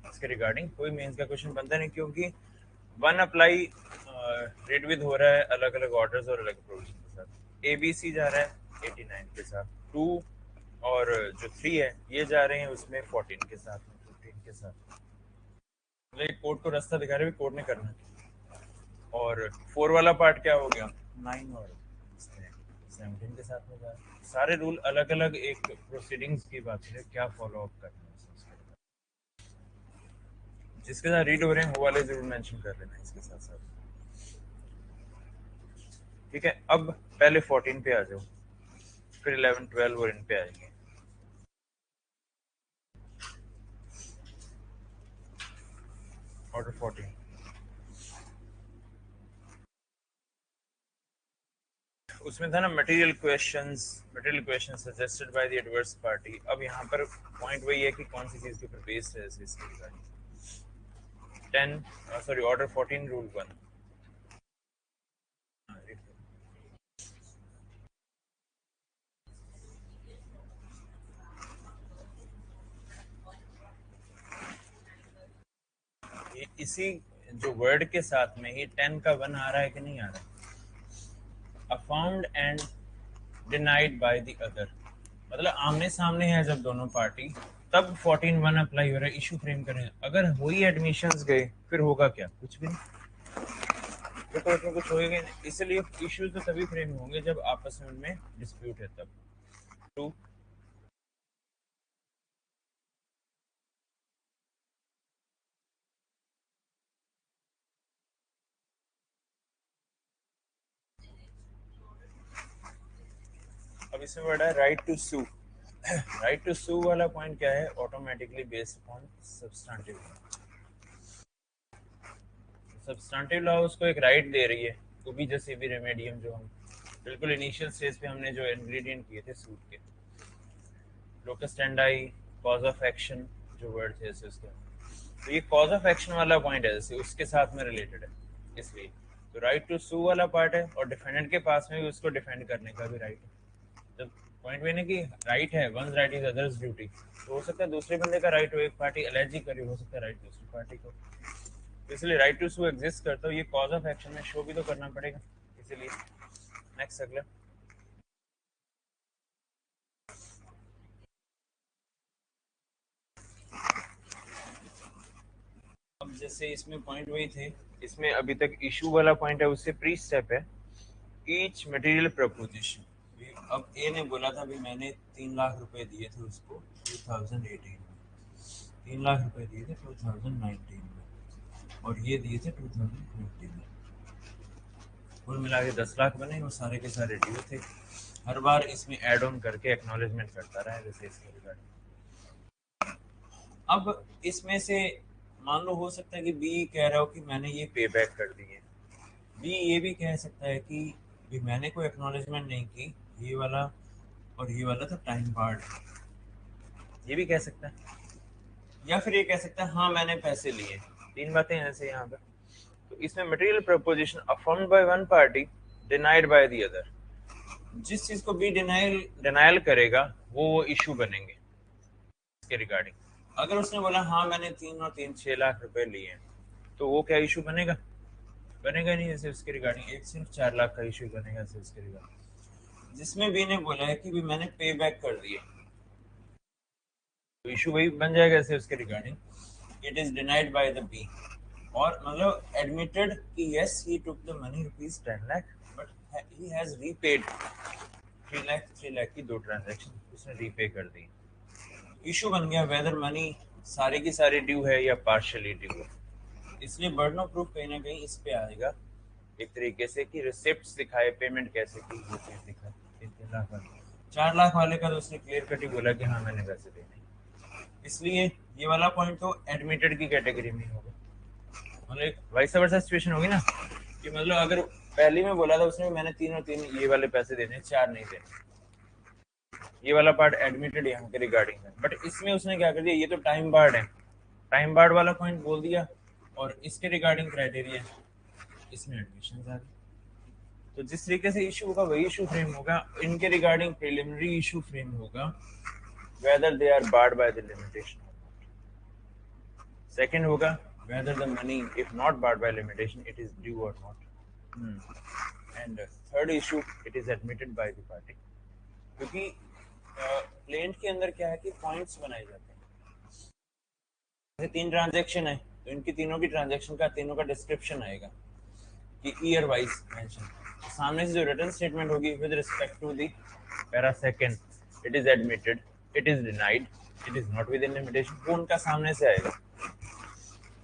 इसके रिगार्डिंग कोई मेंस का क्वेश्चन बनता नहीं, क्योंकि वन अप्लाई रेड विद हो रहा है अलग अलग ऑर्डर्स और अलग प्रोविजन के साथ। एबीसी जा रहा है 89 के साथ, 2 और जो 3 है ये जा रहे हैं उसमें 14 के साथ, 15 के साथ, मतलब कोर्ट को रास्ता दिखा रहे हैं, कोर्ट ने करना है। और 4 वाला पार्ट क्या हो गया, 9 और 17 के साथ में जा रहा है। सारे रूल अलग अलग एक प्रोसीडिंग्स की बात है, क्या फॉलो अप करना है जिसके साथ रीड हो रहे हैं वो वाले जरूर मेंशन कर लेना इसके साथ साथ। ठीक है, अब पहले 14 पे आ जाओ, फिर 11 12 और इन पे आएंगे। ऑर्डर 14 उसमें था ना material question suggested by the adverse party. अब यहाँ पर पॉइंट वही है कि कौन सी चीज के ऊपर बेस्ड है इसके रिगार्डिंग। 10 sorry order 14 rule 1। इसी जो वर्ड के साथ में ही 10 का 1 आ रहा है कि नहीं आ रहा है, affirmed and denied by the other, मतलब आमने सामने है जब दोनों पार्टी, तब 14(1) अप्लाई हो रहा है, इशू फ्रेम करें। अगर वही एडमिशंस गए फिर होगा क्या, कुछ भी नहीं, तो कोर्ट में कुछ होएगा नहीं। इसलिए इश्यूज तो तभी फ्रेम होंगे जब आपस में उनमें डिस्प्यूट है तब। टू अब इसमें वर्ड है right to sue. Right to sue वाला पॉइंट क्या है, automatically based upon substantive law. Substantive law उसको एक राइट दे रही है, तो भी जैसे भी रेमेडियम जो हम बिल्कुल इनिशियल स्टेज पे हमने जो इंग्रेडिएंट किए थे सूट के, लोकस स्टैंडाई, कॉज ऑफ एक्शन जो वर्ड थे ऐसे उसके, तो ये कॉज ऑफ एक्शन वाला पॉइंट है जैसे उसके साथ में रिलेटेड है, इसलिए तो राइट टू सू वाला पार्ट है, और डिफेंडेंट के पास में भी उसको डिफेंड करने का भी राइट है। जब पॉइंट में कि राइट है, one right is others duty, तो हो सकता है दूसरे बंदे का राइट हो, एक पार्टी एलर्जी करी, हो सकता है राइट दूसरी पार्टी को, तो इसलिए राइट टू सू एग्जिस्ट करता हो, ये कॉज ऑफ एक्शन में शो भी तो करना पड़ेगा, इसीलिए। नेक्स्ट अगला, अब जैसे इसमें पॉइंट वही थे, इसमें अभी तक इशू वाला पॉइंट है, उससे प्री स्टेप है ईच मटेरियल प्रपोजिशन। अब ए ने बोला था भी मैंने 3 लाख रुपए दिए थे उसको 2018 में, 3 लाख रुपए दिए थे 2019 में, और ये दिए थे 2020 में, कुल मिला के 10 लाख बने, वो सारे के सारे ड्यू थे। हर बार इसमें एड ऑन करके एक्नॉलेजमेंट करता रहा है जैसे इसके रिगार्डिंग। अब इसमें से मान लो हो सकता है कि बी कह रहा हो कि मैंने ये पे बैक कर दिए, बी ये भी कह सकता है कि भी मैंने कोई एक्नॉलेजमेंट नहीं की, ये वाला और ये वाला तो टाइम बार्ड, ये भी कह सकता है, या फिर ये कह सकता है हाँ मैंने पैसे लिए। तीन बातें हैं ऐसे यहाँ पर। तो इसमें material proposition affirmed by one party, denied by the other, जिस चीज को भी डिनायल करेगा वो इशू बनेंगे इसके रिगार्डिंग। अगर उसने बोला हाँ मैंने 6 लाख रुपए लिए हैं, तो वो क्या इशू बनेगा, बनेगा नहीं। जैसे उसके रिगार्डिंग एक सिर्फ 4 लाख का इशू बनेगा जैसे उसके रिगार्डिंग। जिसमें बी ने बोला है कि भी मैंने पे बैक कर दिए, तो इशू वही बन जाएगा जैसे उसके regarding it is denied by the B, और मतलब एडमिटेड कि yes he took the money rupees 10 lakh, but he has repaid 3 lakh की दो ट्रांजैक्शन उसने रीपे कर दी। इशू बन गया वेदर मनी सारी की सारी ड्यू है या पार्शियली ड्यू है। इसलिए बर्डन ऑफ प्रूफ कहीं ना कहीं इस पे आएगा एक तरीके से कि रिसिप्ट्स दिखाए, पेमेंट कैसे की, ये चीज दिखाए। 3 लाख वाले, 4 लाख वाले का तो उसने क्लियर कट ही बोला कि हाँ मैंने पैसे देने, इसलिए ये वाला पॉइंट तो एडमिटेड की कैटेगरी में होगा। मतलब वाइस वर्सा सिचुएशन होगी ना कि मतलब अगर पहले में बोला था उसने मैंने तीनों तीन ये वाले पैसे देने, 4 नहीं देने, ये वाला पार्ट एडमिटेड यहाँ के रिगार्डिंग है। बट इसमें उसने क्या कर दिया, ये तो टाइम बार्ड है, टाइम बार्ड वाला पॉइंट बोल दिया और इसके रिगार्डिंग क्राइटेरिया इसमें एडमिशन आ गई। तो जिस तरीके से इशू होगा वही इशू फ्रेम होगा, इनके रिगार्डिंग प्रिलिमिनरी इशू फ्रेम होगा whether they are barred by the limitation. Second होगा whether the money if not barred by limitation it is due or not, and third issue it is admitted by the party। क्योंकि plaint के अंदर क्या है कि points बनाए जाते हैं, जैसे 3 ट्रांजैक्शन है तो इनकी तीनों की ट्रांजैक्शन का तीनों का डिस्क्रिप्शन आएगा कि ईयर वाइज मेंशन, सामने से जो रिटर्न स्टेटमेंट होगी with respect to the para second, it is admitted, it is denied, it is not within limitation, वो उनका सामने से आएगा।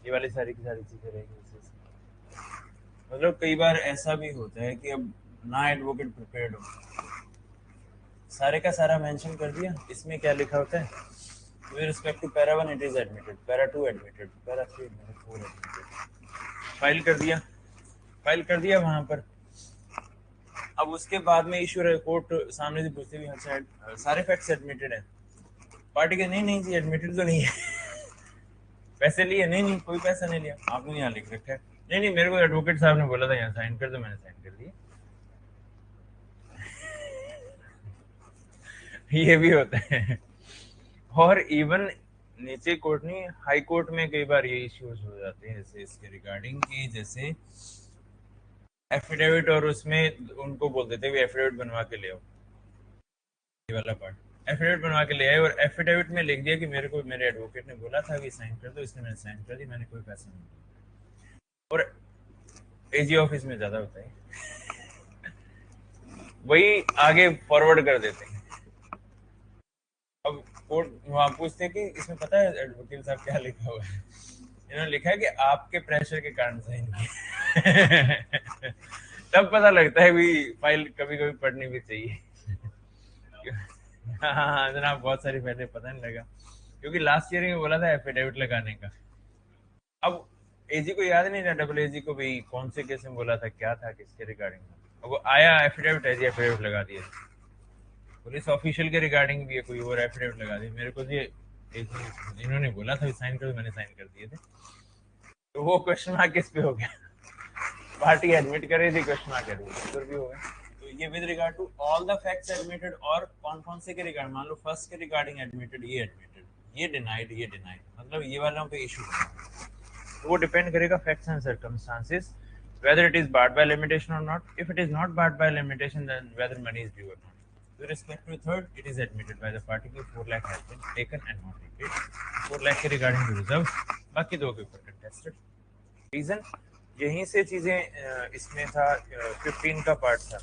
ये वाली सारी की सारी चीजें रहेगी। मतलब कई बार ऐसा भी होता है कि अब ना एडवोकेट प्रिपेयर्ड हो, सारे का सारा मेंशन कर दिया, इसमें क्या लिखा होता है with respect to para 1 it is admitted, para 2 admitted, para 3 admitted, 4 admitted, file कर दिया वहां पर। अब उसके बाद में इशू कोर्ट सामने से पूछते भी अच्छा सारे फैक्ट्स एडमिटेड है, पार्टी के नहीं नहीं जी एडमिटेड तो नहीं है पैसे लिए, नहीं नहीं कोई पैसा नहीं लिया, आपने यहाँ लिख रखा है, नहीं नहीं मेरे को एडवोकेट साहब ने बोला था यहाँ साइन कर दो, मैंने साइन कर दिया। ये भी होता है। और इवन नीचे कोर्ट नहीं, हाई कोर्ट में कई बार ये इश्यूज हो जाते हैं जैसे इसके रिगार्डिंग की, जैसे एफिडेविट और उसमें उनको बोल देते हैं एफिडेविट बनवा के ले आओ, ये वाला पार्ट एफिडेविट बनवा के ले आए और एफिडेविट में लिख दिया कि मेरे को मेरे एडवोकेट ने बोला था कि साइन कर दो, इसलिए मैंने साइन कर दी, मैंने कोई पैसा नहीं दिया। और एजी ऑफिस में ज्यादा होता है, वही आगे फॉरवर्ड कर देते हैं। अब कोर्ट वहां पूछते हैं कि इसमें पता है वकील साहब क्या लिखा हुआ है, इन्होंने लिखा है कि आपके प्रेशर के कारण साइन किया तब पता लगता है भी फाइल कभी कभी पढ़नी भी चाहिए। हाँ जनाब बहुत सारी फाइलें पता नहीं लगा क्योंकि लास्ट ईयर में बोला था एफिडेविट लगाने का। अब एजी को याद नहीं था, डबल एजी को भी कौन से केस में बोला था, क्या था, किसके रिगार्डिंग में, अब वो आया एफिडेविट है जी, एफिडेविट लगा दिया, पुलिस ऑफिशियल के रिगार्डिंग भी है कोई और एफिडेविट लगा दी, मेरे को ये इन्होंने बोला था साइन कर, मैंने साइन कर दिए थे, तो वो क्वेश्चन मार्क किस पे हो गया, पार्टी एडमिट कर रही थी, क्वेश्चन मार्क कर रही थी, भी हो गया। तो ये with regard to all the facts admitted, और कौन कौन से के रिगार्ड, मान लो फर्स्ट के रिगार्डिंग एडमिटेड, ये डिनाइड, ये डिनाइड, मतलब ये वालों पे इशू है, वो डिपेंड करेगा facts and circumstances whether it is barred by limitation or not. If it is not barred by limitation, then whether money is due or not. With respect to the third, it is admitted by the party कि 4 lakh has been taken and not repaid. 4 lakh के regarding the reserve, बाकी दो के ऊपर contested. Reason यहीं से चीजें इसमें था 15 का पार्ट था।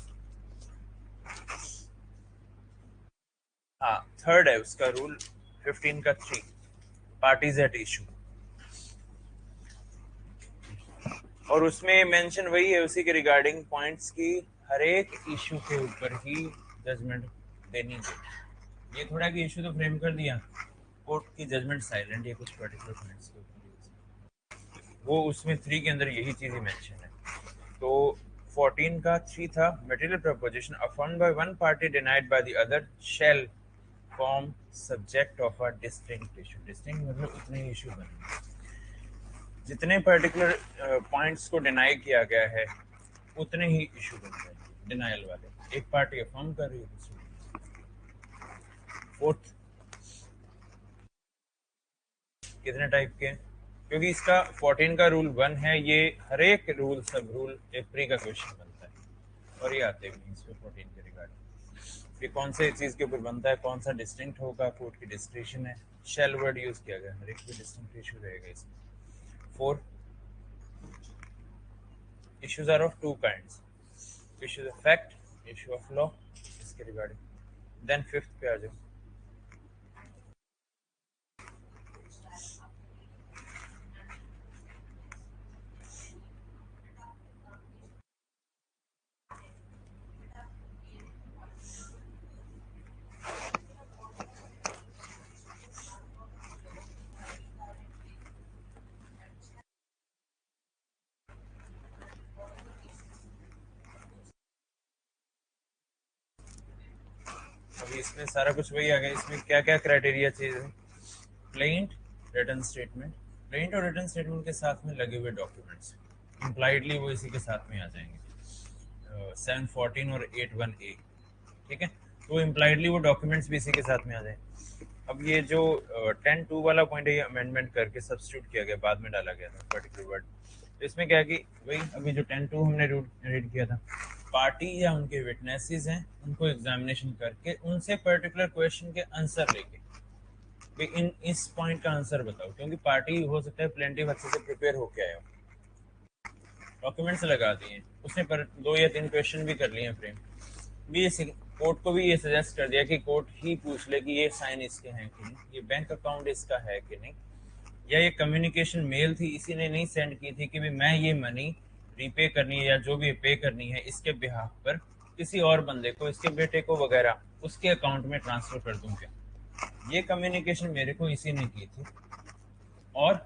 हाँ थर्ड है उसका रूल 15 का 3 पार्टीज एट इशू, और उसमें मेंशन वही है उसी के रिगार्डिंग पॉइंट्स की हर एक इशू के ऊपर ही जजमेंट देनी है। ये थोड़ा कि इशू तो फ्रेम कर दिया, कोर्ट की जजमेंट साइलेंट है कुछ पर्टिकुलर पॉइंट्स के ऊपर, वो उसमें 3 के अंदर यही चीज मेंशन है। तो 14 का 3 था material proposition affirmed by one party denied by the other shall form subject of a distinct issue. Distinct मतलब उतने इशू बने, जितने पर्टिकुलर पॉइंट्स को डिनाई किया गया है उतने ही इशू बन रहे हैं डिनाइल वाले, एक पार्टी अफर्म कर रही है दूसरी। फोर्थ कितने टाइप के, क्योंकि इसका 14 का रूल 1 है, ये हर एक रूल सब रूल एक प्री का क्वेश्चन बनता है और ये आते भी इसमें 14 के रिगार्डिंग कि कौन से चीज के ऊपर बनता है, कौन सा डिस्टिंक्ट होगा, कोर्ट की डिस्क्रिप्शन है, शेल वर्ड यूज किया गया, हर एक भी डिस्टिंक्ट इशू रहेगा इसमें। 4 issues are of two kinds, issue of fact, issue of law, इसके रिगार्डिंग। देन 5th पे आ जाओ, इसमें सारा कुछ वही आ गया। इसमें क्या क्या क्राइटेरिया चाहिए? प्लेंट, रिटर्न स्टेटमेंट, प्लेंट और रिटर्न स्टेटमेंट के साथ में लगे हुए डॉक्यूमेंट्स इम्प्लाइडली वो इसी के साथ में आ जाएंगे, 714 और 81A। ठीक है, तो इम्प्लाइडली वो डॉक्यूमेंट्स भी इसी के साथ में आ जाए। अब ये जो 10(2) वाला पॉइंट है ये अमेंडमेंट करके सब्स्टिट्यूट किया गया, बाद में डाला गया था पर्टिकुलर वर्ड। तो इसमें क्या है कि वही अभी जो 10(2) हमने रीड किया था, पार्टी या उनके विटनेसेस हैं उनको एग्जामिनेशन करके उनसे पर्टिकुलर क्वेश्चन के आंसर लेके भाई इन इस पॉइंट का आंसर बताओ, क्योंकि पार्टी हो सकता है प्लेंटिव अच्छे से प्रिपेयर होके आया हो, डॉक्यूमेंट्स लगा दिए, उसने पर 2 या 3 क्वेश्चन भी कर लिए फ्रेम भी, कोर्ट को भी ये सजेस्ट कर दिया कि कोर्ट ही पूछ ले कि ये साइन इसके हैं कि नहीं, ये बैंक अकाउंट इसका है कि नहीं, या ये कम्युनिकेशन मेल थी इसी ने नहीं सेंड की थी कि भी मैं ये मनी रीपे करनी है या जो भी पे करनी है इसके बिहाफ पर किसी और बंदे को, इसके बेटे को वगैरह उसके अकाउंट में ट्रांसफर कर दूं क्या, ये कम्युनिकेशन मेरे को इसी ने की थी। और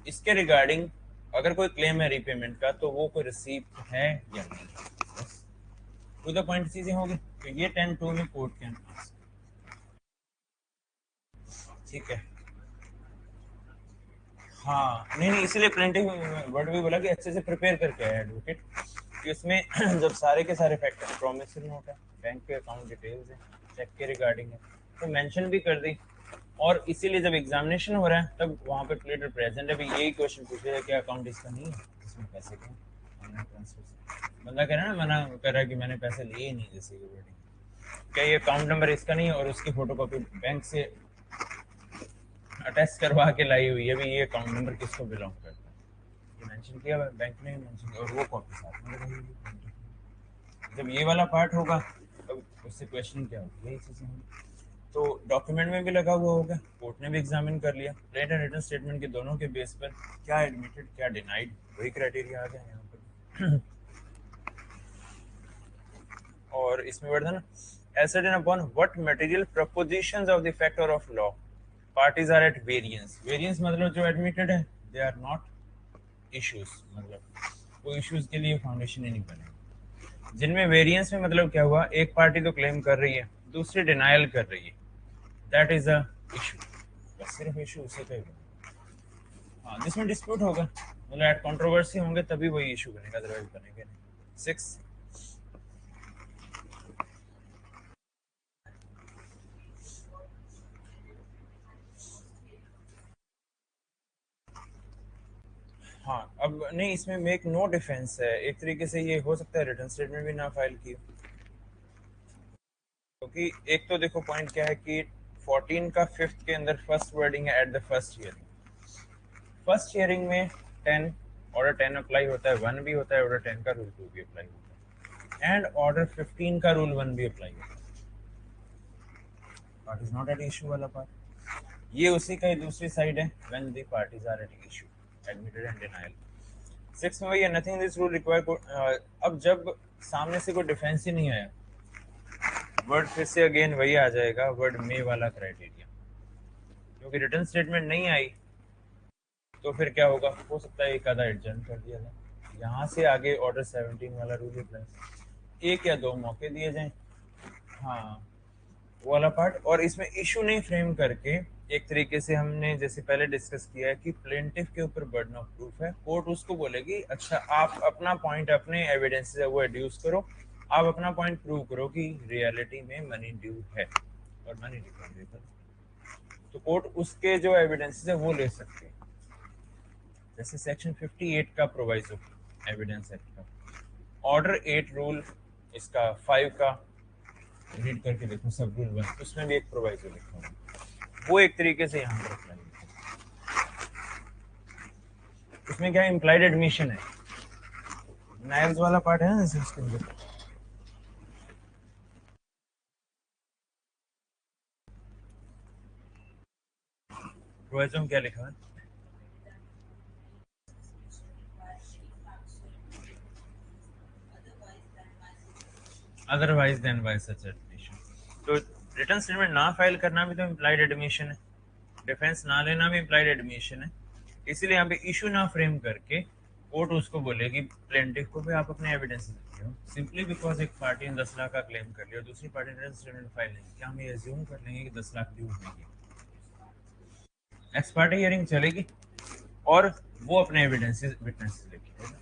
इसके रिगार्डिंग अगर कोई क्लेम है रीपेमेंट का तो वो कोई रिसीप्ट है या नहीं, टू द पॉइंट चीजें होगी। तो ये 10(2) में कोर्ट कैन आस्क। ठीक है, हाँ नहीं इसीलिए प्लेंटिव वर्ड भी बोला कि अच्छे से प्रिपेयर करके आया एडवोकेट, कि उसमें जब सारे के सारे फैक्टर, प्रोमिसरी नोट है, बैंक के अकाउंट डिटेल्स है, चेक के रिगार्डिंग है, तो मेंशन भी कर दी। और इसीलिए जब एग्जामिनेशन हो रहा है तब वहाँ पे प्लेटर प्रेजेंट है, भी यही क्वेश्चन पूछ रहे हैं क्या अकाउंट इसका नहीं है, इसमें पैसे क्यों ऑनलाइन ट्रांसफर से, बंदा कह रहा है ना, मना कर रहा है कि मैंने पैसे लिए ही नहीं, जैसे कि वर्डिंग, क्या ये अकाउंट नंबर इसका नहीं है और उसकी फोटोकॉपी बैंक से अटैच करवा के लाई हुई है, भी ये अकाउंट नंबर किसको बिलोंग करता है, ये मेंशन किया हुआ है, बैंक ने मेंशन किया, और वो कॉपी साथ में लगाई हुई है। जब ये वाला पार्ट होगा तब उससे क्वेश्चन क्या होगा, यही चीजें होंगी। तो डॉक्यूमेंट में भी लगा हुआ होगा, कोर्ट ने भी एग्जामिन कर लिया, प्लेंट एंड रिटन स्टेटमेंट के दोनों के बेस पर क्या एडमिटेड क्या डिनाइड, वही क्राइटेरिया आ गया यहाँ पर। और इसमें वर्ड था ना, ascertain upon what material propositions of the factor of law parties are at variance। variance मतलब जो admitted है they are not issues, मतलब वो issues के लिए फाउंडेशन ही नहीं बनेगा। जिनमें वेरिएंस में मतलब क्या हुआ, एक पार्टी तो क्लेम कर रही है दूसरी डिनायल कर रही है, दैट इज अ इशू, बस सिर्फ इशू उसे का ही बनेगा। हाँ जिसमें डिस्प्यूट होगा मतलब एट कंट्रोवर्सी होंगे तभी वही इशू बनेगा, अदरवाइज बनेगा नहीं। 6 हाँ अब नहीं इसमें मेक नो डिफेंस है, एक तरीके से ये हो सकता है रिटर्न स्टेटमेंट भी ना फाइल की, क्योंकि एक तो देखो पॉइंट क्या है कि 14 का 5th के अंदर फर्स्ट वर्डिंग है at the first hearing, first hearing में 10 ऑर्डर 10 अप्लाई होता है, 1 भी होता है, ऑर्डर 10 का रूल 2 भी अप्लाई होता है, एंड ऑर्डर 15 का रूल 1 भी अप्लाई होता है। Part is not at issue वाला पार्ट, ये उसी का ही दूसरी साइड है, when the parties are at issue admitted and denial. 6 में वही है, नथिंग दिस रूल रिक्वायर। अब जब सामने से कोई डिफेंस ही नहीं आया, वर्ड फिर से अगेन वही आ जाएगा, वर्ड मे वाला क्राइटेरिया, क्योंकि रिटर्न स्टेटमेंट नहीं आई तो फिर क्या होगा, हो सकता है एक आधा एडजर्न कर दिया जाए, यहाँ से आगे ऑर्डर 17 वाला रूल अप्लाई, 1 या 2 मौके दिए जाएं, हाँ वो वाला पार्ट। और इसमें इशू नहीं फ्रेम करके एक तरीके से हमने जैसे पहले डिस्कस किया है कि प्लेंटिफ के ऊपर बर्डन ऑफ प्रूफ है, कोर्ट उसको बोलेगी अच्छा आप अपना पॉइंट अपने एविडेंस है वो एड्यूस करो, आप अपना पॉइंट प्रूव करो कि रियलिटी में मनी ड्यू है और मनी रिकवरेबल, तो कोर्ट उसके जो एविडेंस है वो ले सकते हैं। जैसे सेक्शन 58 का प्रोवाइजो एविडेंस एक्ट का, ऑर्डर 8 रूल इसका 5 का रीड करके देखो, सब रूल 1 उसमें भी एक प्रोवाइजो लिखा हुआ, वो एक तरीके से यहाँ पर अप्लाई होता है। उसमें क्या इम्प्लाइड एडमिशन है, नाइल्स वाला पार्ट है ना जैसे उसके अंदर, प्रोवाइजो में क्या लिखा है, otherwise then by such admission. तो रिटर्न स्टेटमेंट ना फाइल करना भी तो इम्प्लाइड एडमिशन है, डिफेंस ना लेना भी इम्प्लाइड एडमिशन है, इसीलिए यहाँ पे इशू ना फ्रेम करके कोर्ट उसको बोलेगी प्लेंटिफ को भी आप अपने एविडेंस दीजिए, सिंपली बिकॉज एक पार्टी ने 10 लाख का क्लेम कर लिया और दूसरी पार्टी ने स्टेटमेंट फाइल नहीं, क्या हम ये एज्यूम कर लेंगे कि 10 लाख ड्यू होंगे? एक्स पार्टी हियरिंग चलेगी और वो अपने एविडेंस विटनेस लेके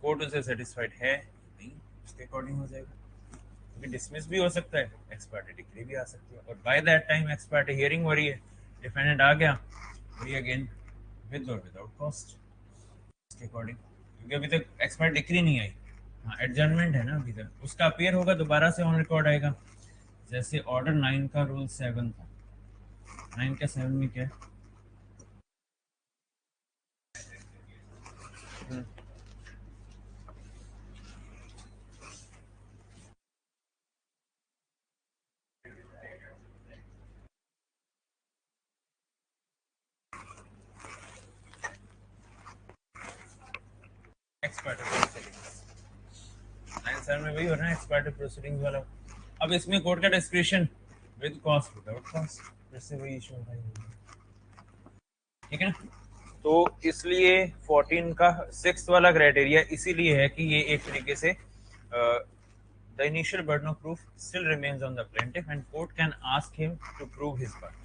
कोर्ट उसे सेटिस्फाइड है नहीं, उसके अकॉर्डिंग हो जाएगा, क्योंकि डिसमिस भी हो सकता है, एक्स पार्टी डिक्री भी आ सकती है, और by that time x parte hearing हो रही है, डिफेंडेंट आ गया, वही अगेन विद और विदाउट कॉस्ट के अकॉर्डिंग, क्योंकि अभी तक एक्सपर्ट डिक्री नहीं आई। हाँ, एडजर्नमेंट है ना अभी तक, उसका अपीयर होगा, दोबारा से ऑन रिकॉर्ड आएगा। जैसे ऑर्डर 9 का रूल 7 था, 9 के 7 में क्या है? एक्सपर्ट 9 7 में वही हो रहा है, एक्सपर्ट प्रोसीडिंग्स वाला। अब इसमें कोर्ट का description with cost without cost, फिर से वही इशू होगा, ठीक है ना? तो इसलिए 14 का 6th वाला क्राइटेरिया इसीलिए है कि ये एक तरीके से the initial burden of proof still remains on the plaintiff and court can ask him to prove his part.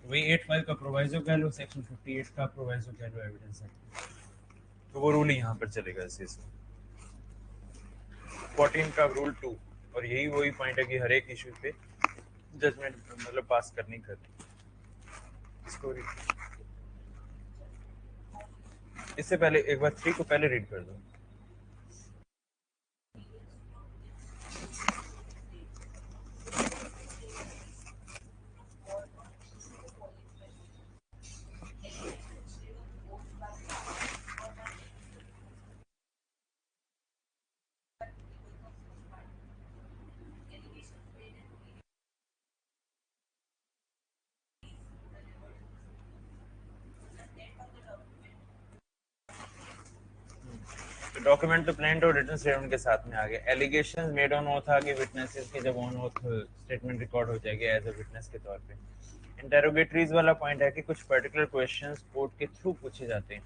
वही 8(5) का प्रोवाइजो कह लो, सेक्शन 58 का प्रोवाइजो कह लो, एविडेंस है, तो वो रूल यहाँ पर चलेगा इस केस में, 14 का रूल 2। और यही वही पॉइंट है कि हर एक इशू पे जजमेंट मतलब पास करनी करनी। इसको इससे पहले एक बार 3 को पहले रीड कर दो। डॉक्यूमेंट तो प्लेंट और रिटन स्टेटमेंट के साथ में आ गया। एलिगेशंस मेड ऑन ओथ आ गए, विटनेसेस की जब ऑन ओथ स्टेटमेंट रिकॉर्ड हो जाएगी एज अ विटनेस के तौर पे। इंटेरोगेटरीज वाला पॉइंट है कि कुछ पर्टिकुलर क्वेश्चंस कोर्ट के थ्रू पूछे जाते हैं,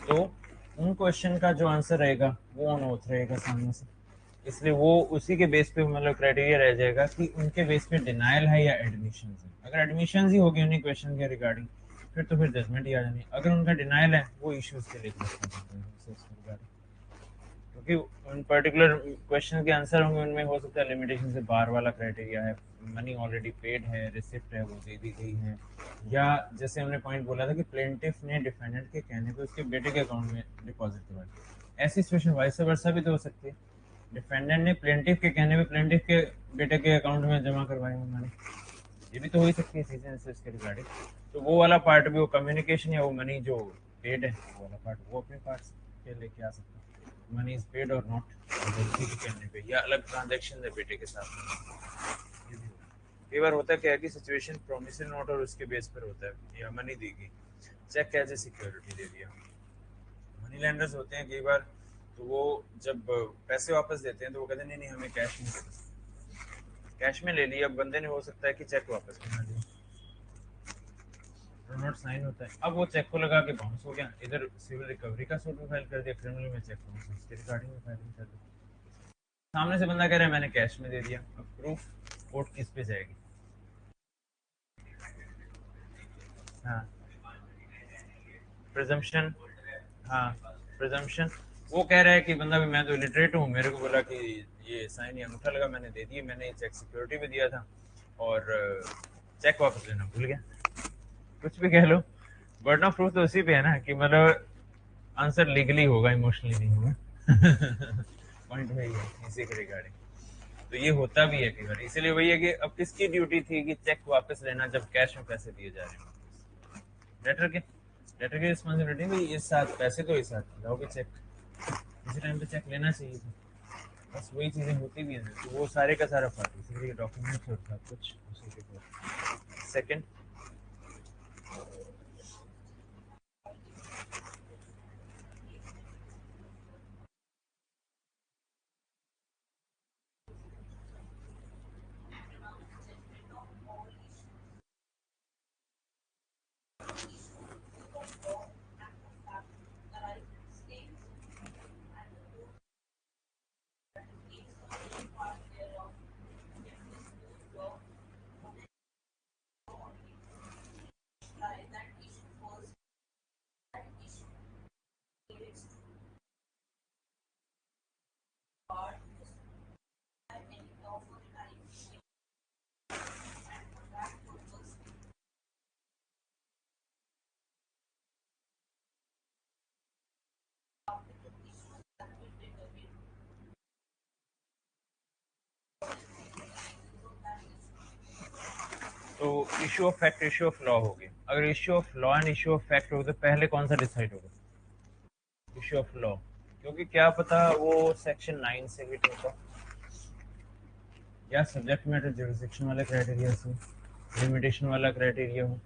तो उन क्वेश्चन का जो आंसर रहेगा वो ऑन ओथ रहेगा सामने से, इसलिए वो उसी के बेस पे मतलब क्राइटेरिया रह जाएगा कि उनके बेस पे डिनायल है या एडमिशन है। अगर एडमिशन ही होगी उन्हीं क्वेश्चन के रिगार्डिंग, फिर तो फिर जजमेंट ही आ जानी। अगर उनका डिनायल है, वो इश्यूज के लिए, क्योंकि उन पर्टिकुलर क्वेश्चन के आंसर होंगे, उनमें हो सकता है लिमिटेशन से बाहर वाला क्राइटेरिया है, मनी ऑलरेडी पेड है, रिसिप्ट है वो दे दी गई है, या जैसे हमने पॉइंट बोला था कि प्लेंटिफ ने डिफेंडेंट के कहने पे उसके बेटे के अकाउंट में डिपॉजिट करवा दिया, ऐसी सिचुएशन वाइस वर्सा भी तो हो सकती है, डिफेंडेंट ने प्लेंटिफ के कहने पे प्लेंटिफ के बेटे के अकाउंट में जमा करवाई मनी, ये भी तो हो ही सकती है चीजें इसके रिगार्डिंग। तो वो वाला पार्ट भी, वो कम्युनिकेशन या वो मनी जो पेड है वो वाला पार्ट, वो अपने पार्ट के लेके आ सकता है, मनी इज पेड और नॉट, लड़की के कहने पे, या अलग ट्रांजैक्शन है बेटे के साथ। कई बार होता है क्या है कि सिचुएशन प्रोमिसरी नोट और उसके बेस पर होता है, या मनी दी गई, चेक एज ए सिक्योरिटी दे दिया। मनी लैंडर्स होते हैं कई बार, तो वो जब पैसे वापस देते हैं तो वो कहते हैं नहीं नहीं हमें कैश में, कैश में ले लिया, अब बंदे ने हो सकता है कि चेक वापस करना दिया, नोट साइन होता है, अब वो चेक को लगा के बाउंस हो गया, इधर सिविल रिकवरी का सूट फाइल कर दिया, क्रिमिनल में चेक बाउंस, उसके रिगार्डिंग में फाइलिंग कर दी। सामने से बंदा कह रहा है मैंने कैश में दे दिया, अब प्रूफ कोर्ट किस पे जाएगी? हाँ, प्रिजम्पशन। हाँ, प्रिजम्पशन। वो कह रहा है कि बंदा भी, मैं तो इलिटरेट हूँ, मेरे को बोला कि ये साइन या अंगूठा लगा, मैंने दे दिए, मैंने ये चेक सिक्योरिटी में दिया था और चेक वापस लेना भूल गया, कुछ भी कह लो, बर्डन ऑफ प्रूफ तो उसी पे है ना, कि मतलब आंसर लीगली होगा, इमोशनली नहीं होगा। पॉइंट वही है इसी के रिगार्डिंग। तो ये होता भी है कई बार, इसीलिए वही है कि अब किसकी ड्यूटी थी कि चेक वापस लेना जब कैश में पैसे दिए जा रहे हैं? लेटर के, लेटर की रिस्पॉन्सिबिलिटी भी इस साथ, पैसे तो इस साथ जाओगे, चेक इसी टाइम पे चेक लेना चाहिए था, बस वही चीजें होती भी हैं, तो वो सारे का सारा पार्ट, इसीलिए डॉक्यूमेंट्स और सब कुछ उसी के ऊपर। सेकंड, तो issue of fact issue of law हो गया। अगर issue of law and issue of fact हो तो पहले कौन सा डिसाइड होगा? इशू ऑफ लॉ, क्योंकि क्या पता वो सेक्शन 9 से हिट होता या सब्जेक्ट मैटर जुरिसडिक्शन वाला क्राइटेरिया से लिमिटेशन वाला क्राइटेरिया हो।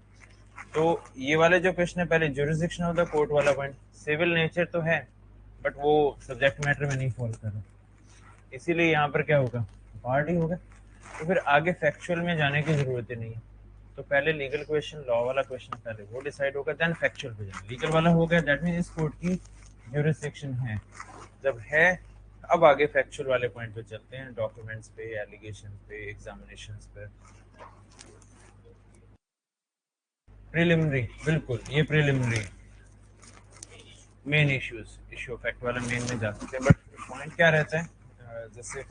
तो ये वाले जो क्वेश्चन है पहले जुरिसडिक्शन होता कोर्ट वाला पॉइंट, सिविल नेचर तो है बट वो सब्जेक्ट मैटर में नहीं फॉलो कर रहा, इसीलिए यहाँ पर क्या होगा? पार्ट ही होगा। तो फिर आगे फैक्चुअल में जाने की जरूरत ही नहीं है। तो पहले लीगल क्वेश्चन, लॉ वाला क्वेश्चन पहले वो डिसाइड होगा, देन फैक्चुअल पे जाना। लीगल वाला हो गया, दैट मीन इस कोर्ट की ज्यूरिसडिक्शन है। जब है, अब आगे फैक्चुअल वाले पॉइंट पे चलते हैं, डॉक्यूमेंट्स पे, एलिगेशन पे, एग्जामिनेशंस पे। प्रिलिमिनरी, बिल्कुल ये preliminary main issues, issue fact वाला मेन में जा सकते हैं, बट पॉइंट क्या रहता है जैसे,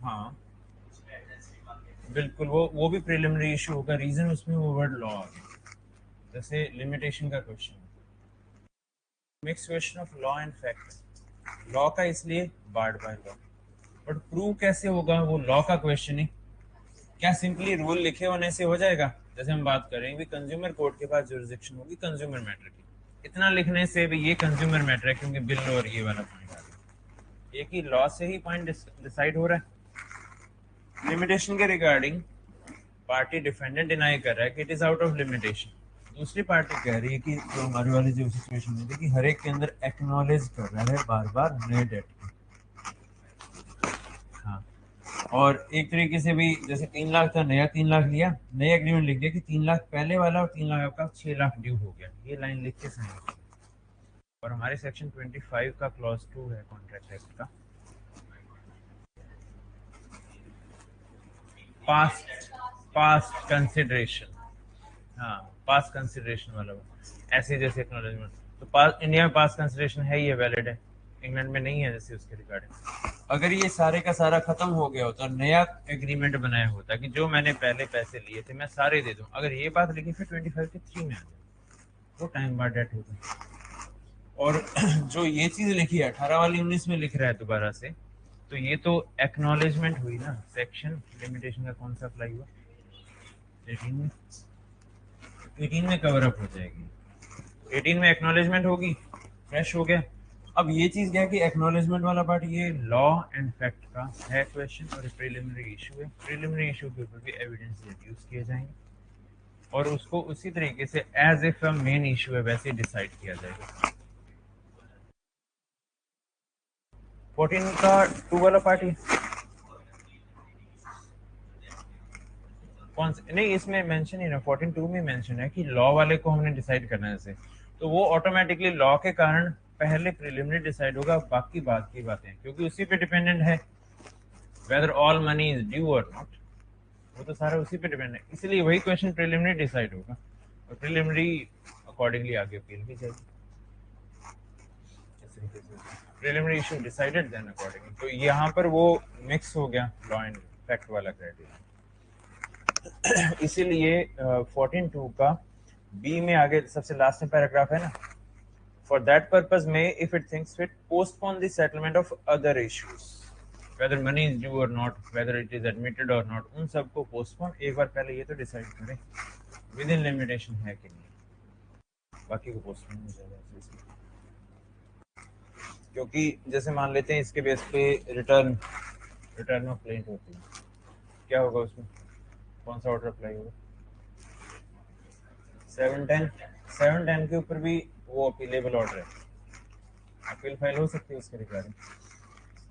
हाँ बिल्कुल वो भी प्रिलिमिनरी इशू होगा। रीजन उसमें वो वर्ड लॉ आ गया, जैसे लिमिटेशन का question, mix question of law and fact. Law का इसलिए barred by law, but prove कैसे होगा? वो लॉ का क्वेश्चन ही, क्या सिंपली रूल लिखे होने से हो जाएगा? जैसे हम बात करेंगे कंज्यूमर कोर्ट के पास जुरिसडिक्शन होगी कंज्यूमर मैटर की, इतना लिखने से भी ये कंज्यूमर मैटर है क्योंकि बिल और ये वाला पॉइंट आ गया, एक ही लॉ से ही पॉइंट डिसाइड हो रहा है। लिमिटेशन के रिगार्डिंग पार्टी डिफेंडेंट डिनाई कर रहा है कि it is out of limitation, दूसरी पार्टी कह रही है कि जो हमारी वाली जो सिचुएशन है कि हर एक के अंदर एक्नॉलेज कर रहा है बार बार नए डेट को। हाँ, और एक तरीके से भी जैसे 3 लाख था, नया 3 लाख लिया, नया एग्रीमेंट लिख दिया कि 3 लाख पहले वाला और 3 लाख आपका 6 लाख ड्यू हो गया, ये लाइन लिख के साइन। और हमारे सेक्शन 25 का क्लॉज 2 है कॉन्ट्रैक्ट एक्ट का, पास्ट पास्ट कंसिडरेशन। हाँ, पास कंसिडरेशन वाला ऐसे जैसे एक्नॉलेजमेंट, तो पास इंडिया में पास कंसिडरेशन है, ये वैलिड है, इंग्लैंड में नहीं है जैसे उसके रिगार्डिंग। अगर ये सारे का सारा खत्म हो गया होता, नया एग्रीमेंट बनाया होता कि जो मैंने पहले पैसे लिए थे मैं सारे दे दूं, अगर ये बात लिखी फिर 25 के 3 में आ जाए, वो टाइम बार डेट होगा। और जो ये चीज लिखी है 18 वाली 19 में लिख रहा है दोबारा से, तो ये तो एक्नॉलेजमेंट हुई ना। सेक्शन लिमिटेशन का कौन सा अप्लाई हुआ? 18 में, 18 में कवर अप हो जाएगी, 18 में एक्नॉलेजमेंट होगी, फ्रेश हो गया। अब ये चीज क्या है कि एक्नॉलेजमेंट वाला पार्ट ये लॉ एंड फैक्ट का है क्वेश्चन, और प्रिलिमिनरी इशू है। प्रिलिमिनरी इशू के ऊपर भी एविडेंस रिड्यूस किए जाएंगे और उसको उसी तरीके से as if a main issue है वैसे डिसाइड किया जाएगा। 14 का 2 वाला पार्ट ही कौन से? नहीं, इसमें मेंशन ही ना, 14(2) में मेंशन है कि लॉ वाले को हमने डिसाइड करना है जैसे, तो वो ऑटोमेटिकली लॉ के कारण पहले प्रिलिमिनरी डिसाइड होगा, बाकी बात की बातें क्योंकि उसी पे डिपेंडेंट है whether all money is due और नॉट, वो तो सारा उसी पे डिपेंड है, इसलिए वही क्वेश्चन प्रिलिमिनरी डिसाइड होगा और प्रिलिमिनरी अकॉर्डिंगली आगे अपील भी जाएगी। Preliminary issue decided then accordingly, तो यहाँ पर वो मिक्स हो गया लॉ एंड फैक्ट वाला क्राइटेरिया। इसीलिए 14(2) का बी में आगे सबसे लास्ट में पैराग्राफ है ना, फॉर दैट पर्पस में if it thinks fit postpone the settlement of other issues whether money is due और not, whether it is admitted और नॉट, उन सबको पोस्टपोन एक बार पहले ये तो डिसाइड करें विद इन लिमिटेशन है कि नहीं, बाकी को पोस्टपोन हो जाएगा। क्योंकि जैसे मान लेते हैं इसके बेस पे रिटर्न ऑफ क्लेम होती है, क्या होगा उसमें, कौन सा ऑर्डर अप्लाई होगा? 710 के ऊपर भी वो अपीलेबल ऑर्डर है, अपील फाइल हो सकती है उसके रिगार्डिंग,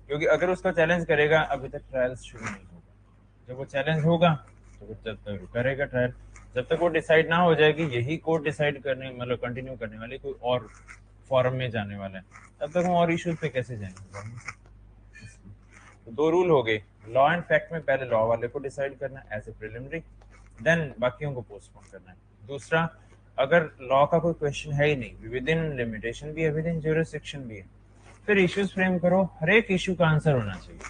क्योंकि अगर उसका चैलेंज करेगा अभी तक ट्रायल्स शुरू नहीं होगा, जब वो चैलेंज होगा तो फिर जब तक करेगा ट्रायल, जब तक वो डिसाइड ना हो जाएगी यही कोर्ट डिसाइड करने मतलब कंटिन्यू करने वाले कोई और फॉरम में जाने वाला है, तब तक हम और इश्यूज पे कैसे जाएंगे? तो 2 रूल हो गए, लॉ एंड फैक्ट में पहले लॉ वाले को डिसाइड करना एज ए प्रिलिमिनरी, देन बाकियों को पोस्टपोन करना है। दूसरा, अगर लॉ का कोई क्वेश्चन है ही नहीं, विद इन लिमिटेशन भी है, विद इन ज्यूरिसडिक्शन भी है, फिर इश्यूज फ्रेम करो, हर एक इशू का आंसर होना चाहिए,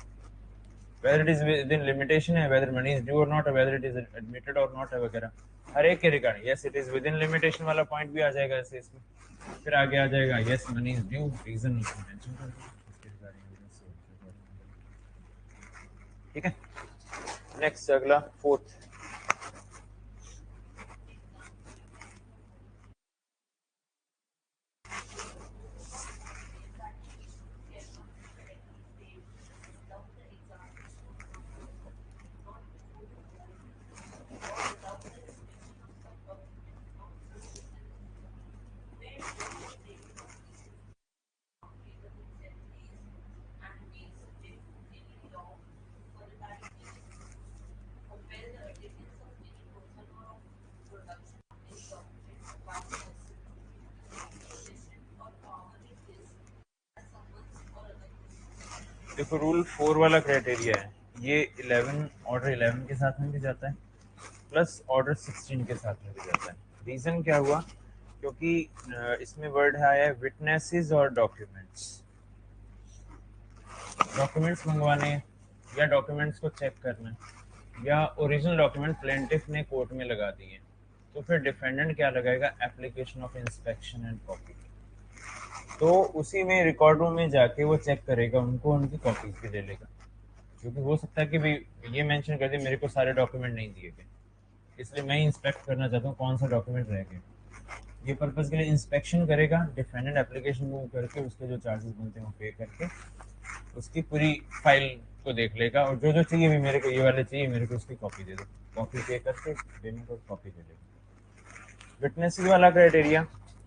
whether it is within limitation है, वेदर मनी इज ड्यू और not, whether it is admitted और नॉट है वगैरह, हर एक के regarding. Yes it is within limitation वाला पॉइंट भी आ जाएगा ऐसे इसमें, फिर आगे आ जाएगा yes money is due, reason उसमें मेंशन कर दो इसके रिगार्डिंग। ठीक है, नेक्स्ट अगला फोर्थ, देखो रूल 4 वाला क्राइटेरिया है, ये 11 ऑर्डर 11 के साथ में भी जाता है प्लस ऑर्डर 16 के साथ में भी जाता है। रीज़न क्या हुआ, क्योंकि इसमें वर्ड आया है विटनेसेस और डॉक्यूमेंट्स। डॉक्यूमेंट्स मंगवाने या डॉक्यूमेंट्स को चेक करना या ओरिजिनल डॉक्यूमेंट प्लेंटिफ ने कोर्ट में लगा दिए, तो फिर डिफेंडेंट क्या लगाएगा, application of inspection and copy. तो उसी में रिकॉर्ड रूम में जाके वो चेक करेगा, उनको उनकी कॉपीज भी ले लेगा, क्योंकि हो सकता है कि भाई ये मेंशन कर दे मेरे को सारे डॉक्यूमेंट नहीं दिए गए, इसलिए मैं इंस्पेक्ट करना चाहता हूँ कौन सा डॉक्यूमेंट रह गए। ये पर्पज़ के लिए इंस्पेक्शन करेगा, डिफेंडेंट एप्लीकेशन मूव करके उसके जो चार्जेस बनते हैं वो पे करके उसकी पूरी फाइल को देख लेगा, और जो जो चाहिए भी मेरे को, ये वाले चाहिए मेरे को, उसकी कॉपी दे दो, कॉपी पे करके देने को कॉपी दे देगा। विटनेसेस वाला क्राइटेरिया,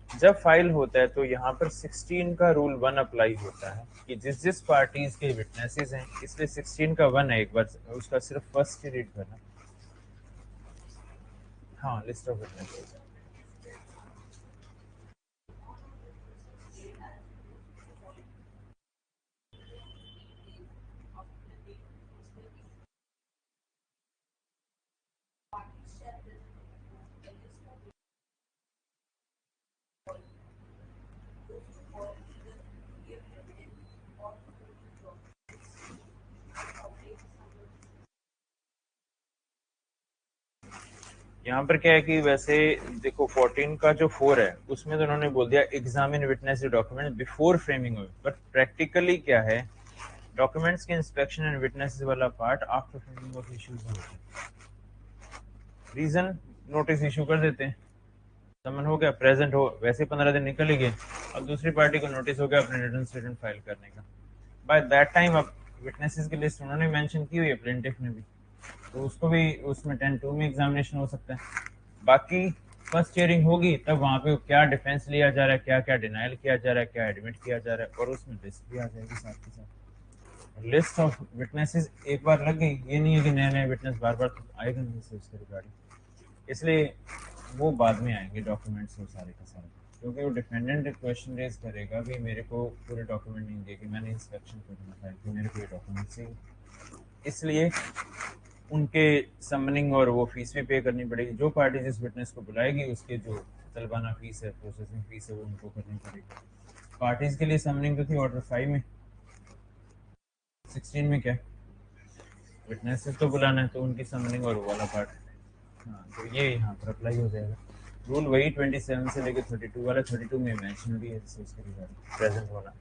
जब फाइल होता है तो यहाँ पर 16 का रूल 1 अप्लाई होता है कि जिस जिस पार्टीज के विटनेसेस हैं, इसलिए 16 का 1 है, एक बार उसका सिर्फ फर्स्ट ही रीड करना। हाँ, लिस्ट ऑफ विटनेसेस। यहाँ पर क्या है कि वैसे देखो 14 का जो 4 है उसमें तो उन्होंने बोल दिया examine witness document before framing of, but practically क्या है, डॉक्यूमेंट्स के इंस्पेक्शन एंड विटनेसेस वाला part after framing of issues होता है। रीजन, नोटिस इशू कर देते हैं, समन हो गया, प्रेजेंट हो, वैसे 15 दिन निकल ही गए, अब दूसरी पार्टी को नोटिस हो गया अपने रिटर्न स्टेटमेंट फाइल करने का, बाय दैट टाइम अब विटनेसेस की लिस्ट उन्होंने मेंशन की हुई है प्लेंटिफ ने भी, तो उसको भी उसमें 10-2 में एग्जामिनेशन हो सकता है। बाकी फर्स्ट हियरिंग होगी तब वहाँ पे क्या डिफेंस लिया जा रहा है, क्या क्या डिनाइल किया जा रहा है, क्या एडमिट किया जा रहा है, और उसमें लिस्ट भी आ जाएगी साथ के साथ। लिस्ट ऑफ विटनेसेस एक बार लग गई, ये नहीं है कि नए नए विटनेस बार बार तो आएगा नहीं से उसके रिगार्डिंग, इसलिए वो बाद में आएंगे डॉक्यूमेंट्स वो सारे का सारे, क्योंकि वो डिफेंडेंट क्वेश्चन रेज करेगा भी मेरे को पूरे डॉक्यूमेंट नहीं दिए कि मैंने इंस्पेक्शन करना था कि मेरे को ये डॉक्यूमेंट चाहिए, इसलिए उनके समनिंग और वो फीस भी पे करनी पड़ेगी। जो पार्टी जिस विटनेस को बुलाएगी उसके जो तलबाना फीस है, प्रोसेसिंग फीस है, वो उनको करनी पड़ेगी। पार्टीज के लिए समनिंग तो थी ऑर्डर 5 में, 16 में क्या विटनेसेस तो बुलाना है, तो उनकी समनिंग और वो वाला पार्ट, हाँ तो ये यहाँ पर अप्लाई हो जाएगा। रूल वही 27 से लेकर 32 वाला, 32 में मेंशन भी है जैसे उसके रिगार्डिंग प्रेजेंट वाला।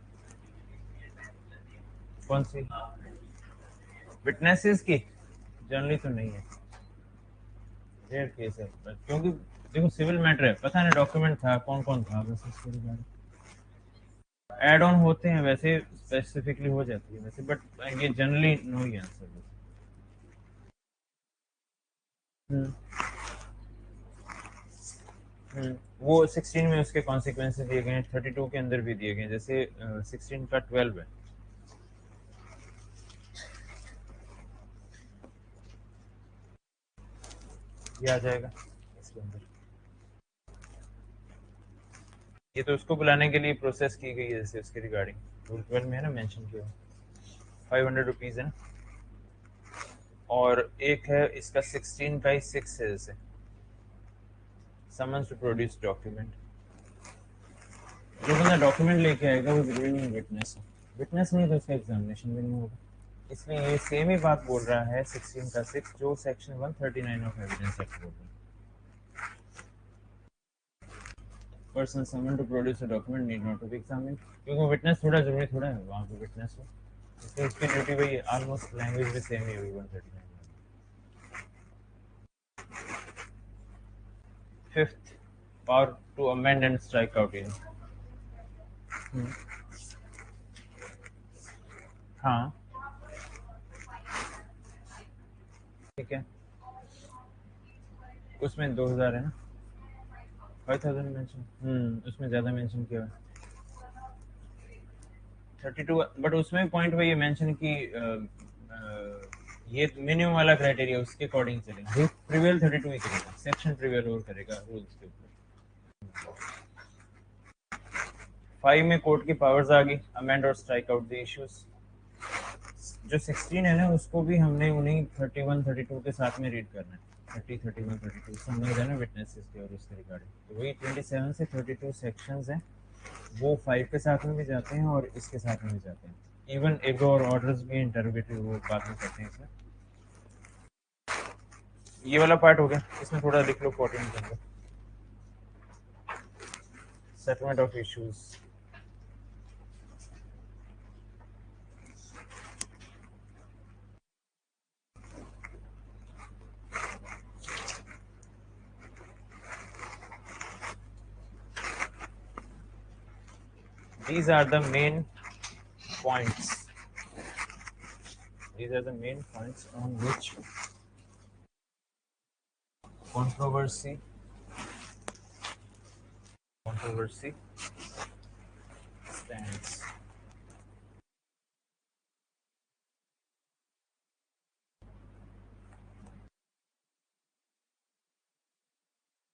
कौन सी विटनेसेस की, जनरली तो नहीं है, रेयर केस है, क्योंकि देखो सिविल मैटर है, पता नहीं डॉक्यूमेंट था कौन कौन था, बस इसके रिगार्डिंग एड ऑन होते हैं, वैसे स्पेसिफिकली हो जाती है वैसे, बट ये जनरली नो ही आंसर। वो 16 में उसके कॉन्सिक्वेंसेस दिए गए हैं, 32 के अंदर भी दिए गए हैं, जैसे 16 का 12 है, ये आ जाएगा इसके अंदर। ये तो उसको बुलाने के लिए प्रोसेस की गई है जैसे उसके रिगार्डिंग रूल 12 में है ना मेंशन किया, 500 रुपीज़ है ना। और एक है इसका 16 का ही 6 है, जैसे समन्स टू प्रोड्यूस डॉक्यूमेंट, जो बंदा डॉक्यूमेंट लेके आएगा वो जरूरी नहीं विटनेस है, विटनेस नहीं तो उसका एग्जामिनेशन भी नहीं होगा, इसलिए ये सेम ही बात बोल रहा है 16 का 6 जो सेक्शन 139 ऑफ एविडेंस एक्ट बोल रहा है। Person summon to produce a document need not to be examined, क्योंकि विटनेस थोड़ा जरूरी थोड़ा है वहाँ पे विटनेस हो, इसलिए इसकी ड्यूटी वही है, ऑलमोस्ट लैंग्वेज भी सेम ही हुई 139 में। 5th power to amend and strike out ये. हाँ ठीक है, उसमें 2000 है ना, 5000 मेंशन, उसमें ज़्यादा मेंशन किया है 32, बट उसमें पॉइंट वही मेंशन कि ये मिनिमम वाला क्राइटेरिया उसके अकॉर्डिंग चलेगा. प्रिवेल 32 ही करेगा, सेक्शन प्रिवेल और करेगा रूल्स के ऊपर. 5 में कोर्ट की पावर्स आ गई, अमेंड और स्ट्राइक आउट द इश्यूज. जो 16 है ना उसको भी हमने उन्हीं 31 32 के साथ में रीड करना है. 30 31 32 समझ है ना विटनेसेस के और उसके रिगार्डिंग. तो वही 27 से 32 सेक्शंस हैं, वो 5 के साथ में भी जाते हैं और इसके साथ में भी जाते हैं. इवन एक और ऑर्डर्स भी इंटरोगेटिव वो बात में करते हैं इसमें. ये वाला पार्ट हो गया, इसमें थोड़ा लिख लो 14 के अंदर settlement of issues. These are the main points. These are the main points on which controversy stands.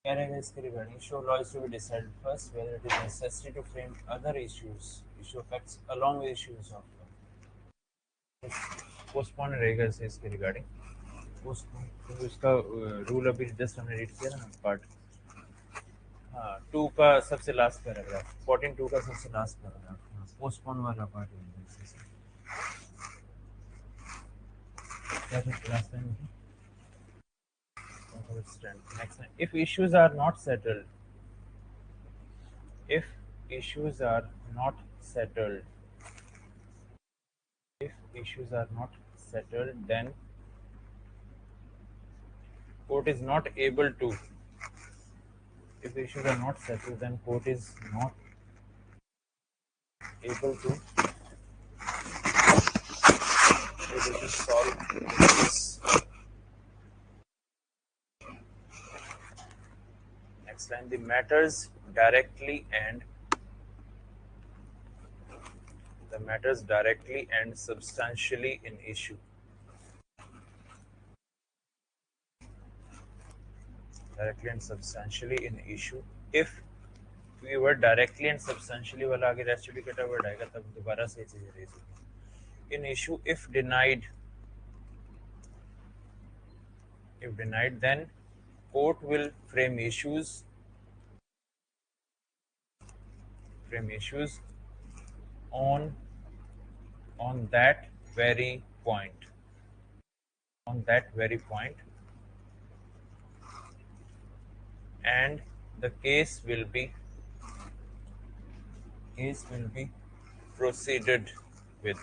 क्या रहेगा इसके regarding? Issue law is to be decided first whether it is necessary to frame other issues. Issue facts along with issues of postpone रहेगा इसके regarding. Postpone इसका rule अभी just हमने read किया ना पार्ट. हाँ 2 का सबसे लास्ट पैराग्राफ, 14 2 का सबसे लास्ट पैराग्राफ पोस्टपोन वाला पार्ट है. क्या था last time? Next, if issues are not settled, if issues are not settled, if issues are not settled, then court is not able to. If issues are not settled, then court is not able to solve this. Next line, the matters directly and substantially in issue. Directly and substantially in issue. If we were directly and substantially वाला आगे रेस्टिफिकेटिव word आएगा तब दोबारा से चीजें raise होगी. In issue, if denied, then court will frame issues on that very point, and the case will be proceeded with.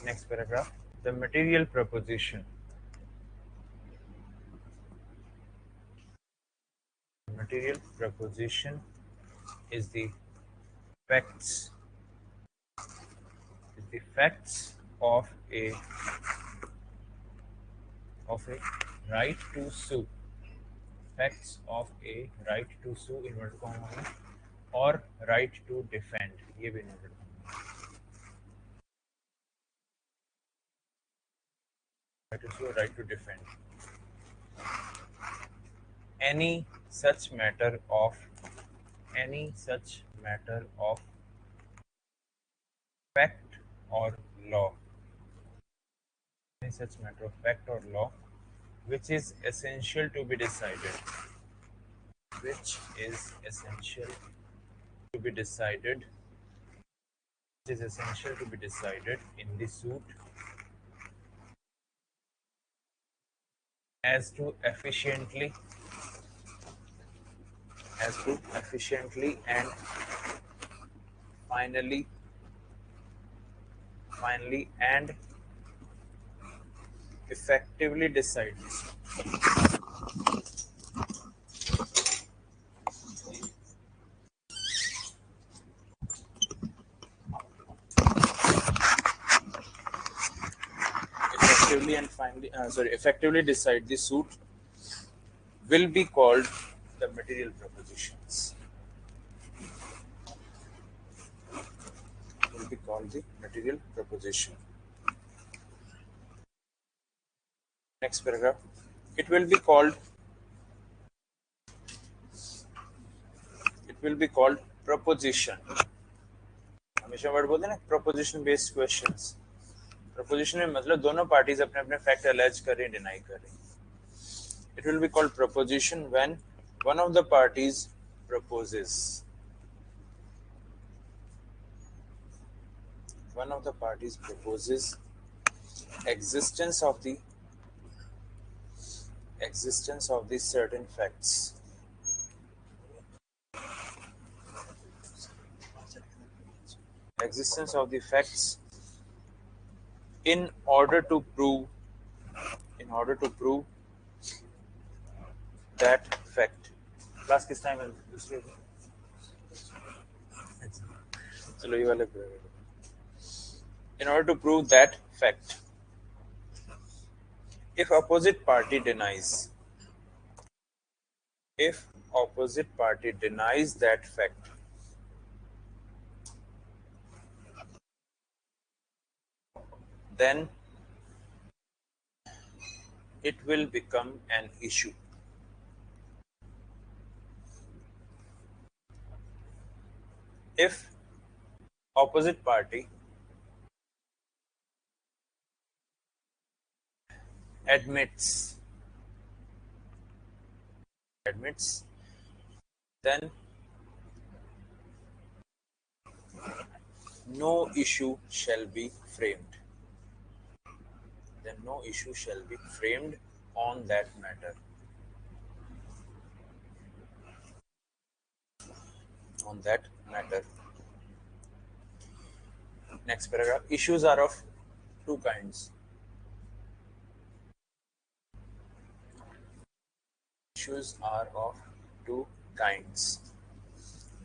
Next paragraph, the material proposition. Material proposition is the facts of a right to sue. Facts of a right to sue inverted comma में, और right to defend ये भी inverted comma. Right to sue or right to defend. Any such matter of fact or law. Any such matter of fact or law which is essential to be decided. In the suit as to efficiently and finally and effectively decide this. Effectively decide the suit will be called the material propositions. Will be called the material proposition. Next paragraph. It will be called proposition. हमेशा word बोलते हैं ना, proposition based questions. Proposition में मतलब दोनों parties अपने अपने fact allege कर रही हैं, डिनाई कर रही हैं. It will be called proposition when one of the parties proposes. One of the parties proposes existence of the certain facts. Existence of the facts in order to prove that fact. Class किस time है दूसरे? चलो ये वाले. In order to prove that fact, if opposite party denies that fact, then it will become an issue. If opposite party admits, then no issue shall be framed. On that matter. Next paragraph. Issues are of two kinds.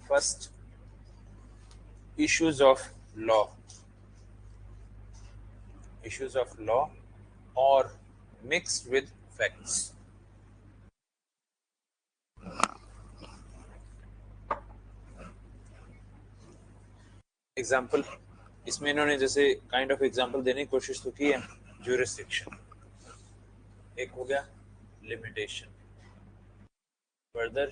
First, issues of law or mixed with facts. Example इसमें इन्होंने जैसे kind of example देने की कोशिश तो की है. Jurisdiction एक हो गया, लिमिटेशन. फर्दर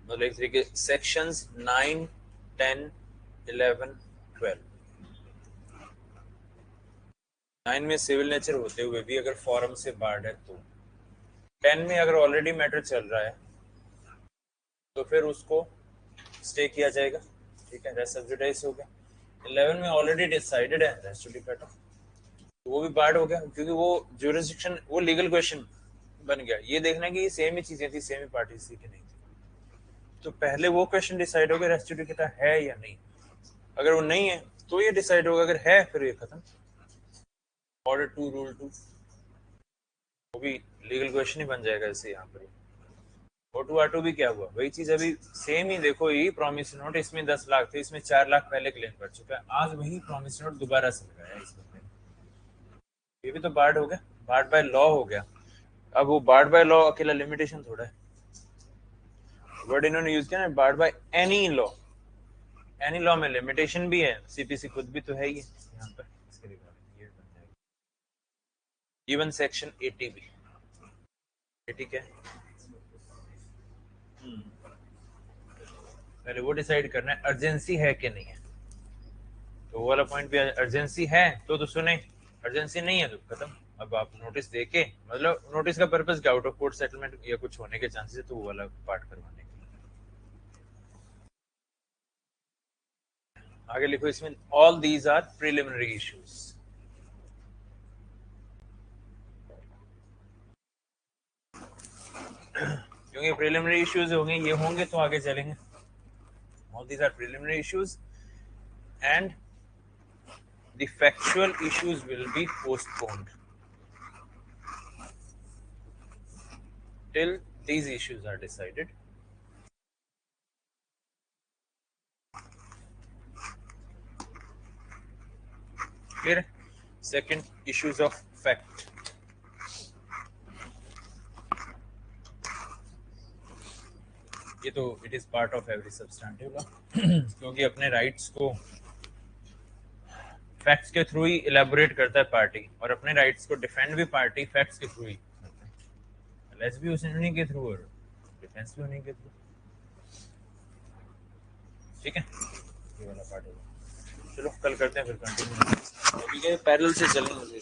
मतलब एक तरीके सेक्शंस 9, 10, 11, 12. 9 में सिविल नेचर होते हुए भी अगर फॉरम से बार्ड है तो, 10 में अगर ऑलरेडी मैटर चल रहा है तो फिर उसको स्टे किया जाएगा. ठीक है, रेस्ट सब्जुडाइज हो गया. 11 में ऑलरेडी डिसाइडेड है, रेस्ट जुडिकाटा, तो वो भी बार्ड हो गया क्योंकि वो ज्यूरिसडिक्शन, वो लीगल क्वेश्चन बन गया. ये देखना है कि ये सेम ही चीजें थी, सेम ही पार्टीज थी कि नहीं थी. तो पहले वो क्वेश्चन डिसाइड हो गया रेस्ट जुडिकाटा है या नहीं. अगर वो नहीं है तो ये डिसाइड होगा, अगर है फिर ये खत्म. ऑर्डर 2 रूल 2 वो भी लीगल क्वेश्चन ही बन जाएगा. जैसे यहाँ पर O2R2 भी क्या हुआ, वही चीज अभी सेम ही. देखो ये प्रॉमिस नोट, इसमें 10 लाख थे, इसमें 4 लाख पहले क्लेम कर चुका है. आज वही प्रॉमिस नोट दोबारा से लगाया इस बंदे ने. ये भी तो बार्ड हो गया, बार्ड बाय लॉ हो गया. अब वो बार्ड बाय लॉ अकेला लिमिटेशन थोड़ा है. वर्ड इन्होंने यूज किया ना, barred by any law. Any law में लिमिटेशन भी है, सीपीसी खुद भी तो है ही यहाँ पर. इसके रिगार्डिंग ये बन जाएगा. इवन सेक्शन 80 भी. 80 क्या है, पहले वो डिसाइड करना है अर्जेंसी है कि नहीं है. तो वो वाला पॉइंट भी, अर्जेंसी है तो सुने, अर्जेंसी नहीं है तो खत्म. अब आप नोटिस देके, मतलब नोटिस का पर्पस क्या, आउट ऑफ कोर्ट सेटलमेंट या कुछ होने के चांसेस है, तो वो वाला पार्ट करवाने के लिए. आगे लिखो इसमें, all these are preliminary issues. क्योंकि प्रिलिमिनरी इश्यूज होंगे, ये होंगे तो आगे चलेंगे. All these are preliminary issues and the factual issues will be postponed. till these issues are decided. Clear? Second, issues of fact. ये तो it is part of every substantive law क्योंकि अपने राइट्स को फैक्ट्स के through ही elaborate करता है party, और अपने राइट्स को डिफेंड भी पार्टी फैक्ट्स के थ्रू ही करता है, एलएस भी उन्हीं के थ्रू और डिफेंस भी उन्हीं के थ्रू। ठीक है, ये वाला पार्ट होगा। चलो कल करते हैं फिर कंटिन्यू, अभी के पैरेलल से चलेंगे।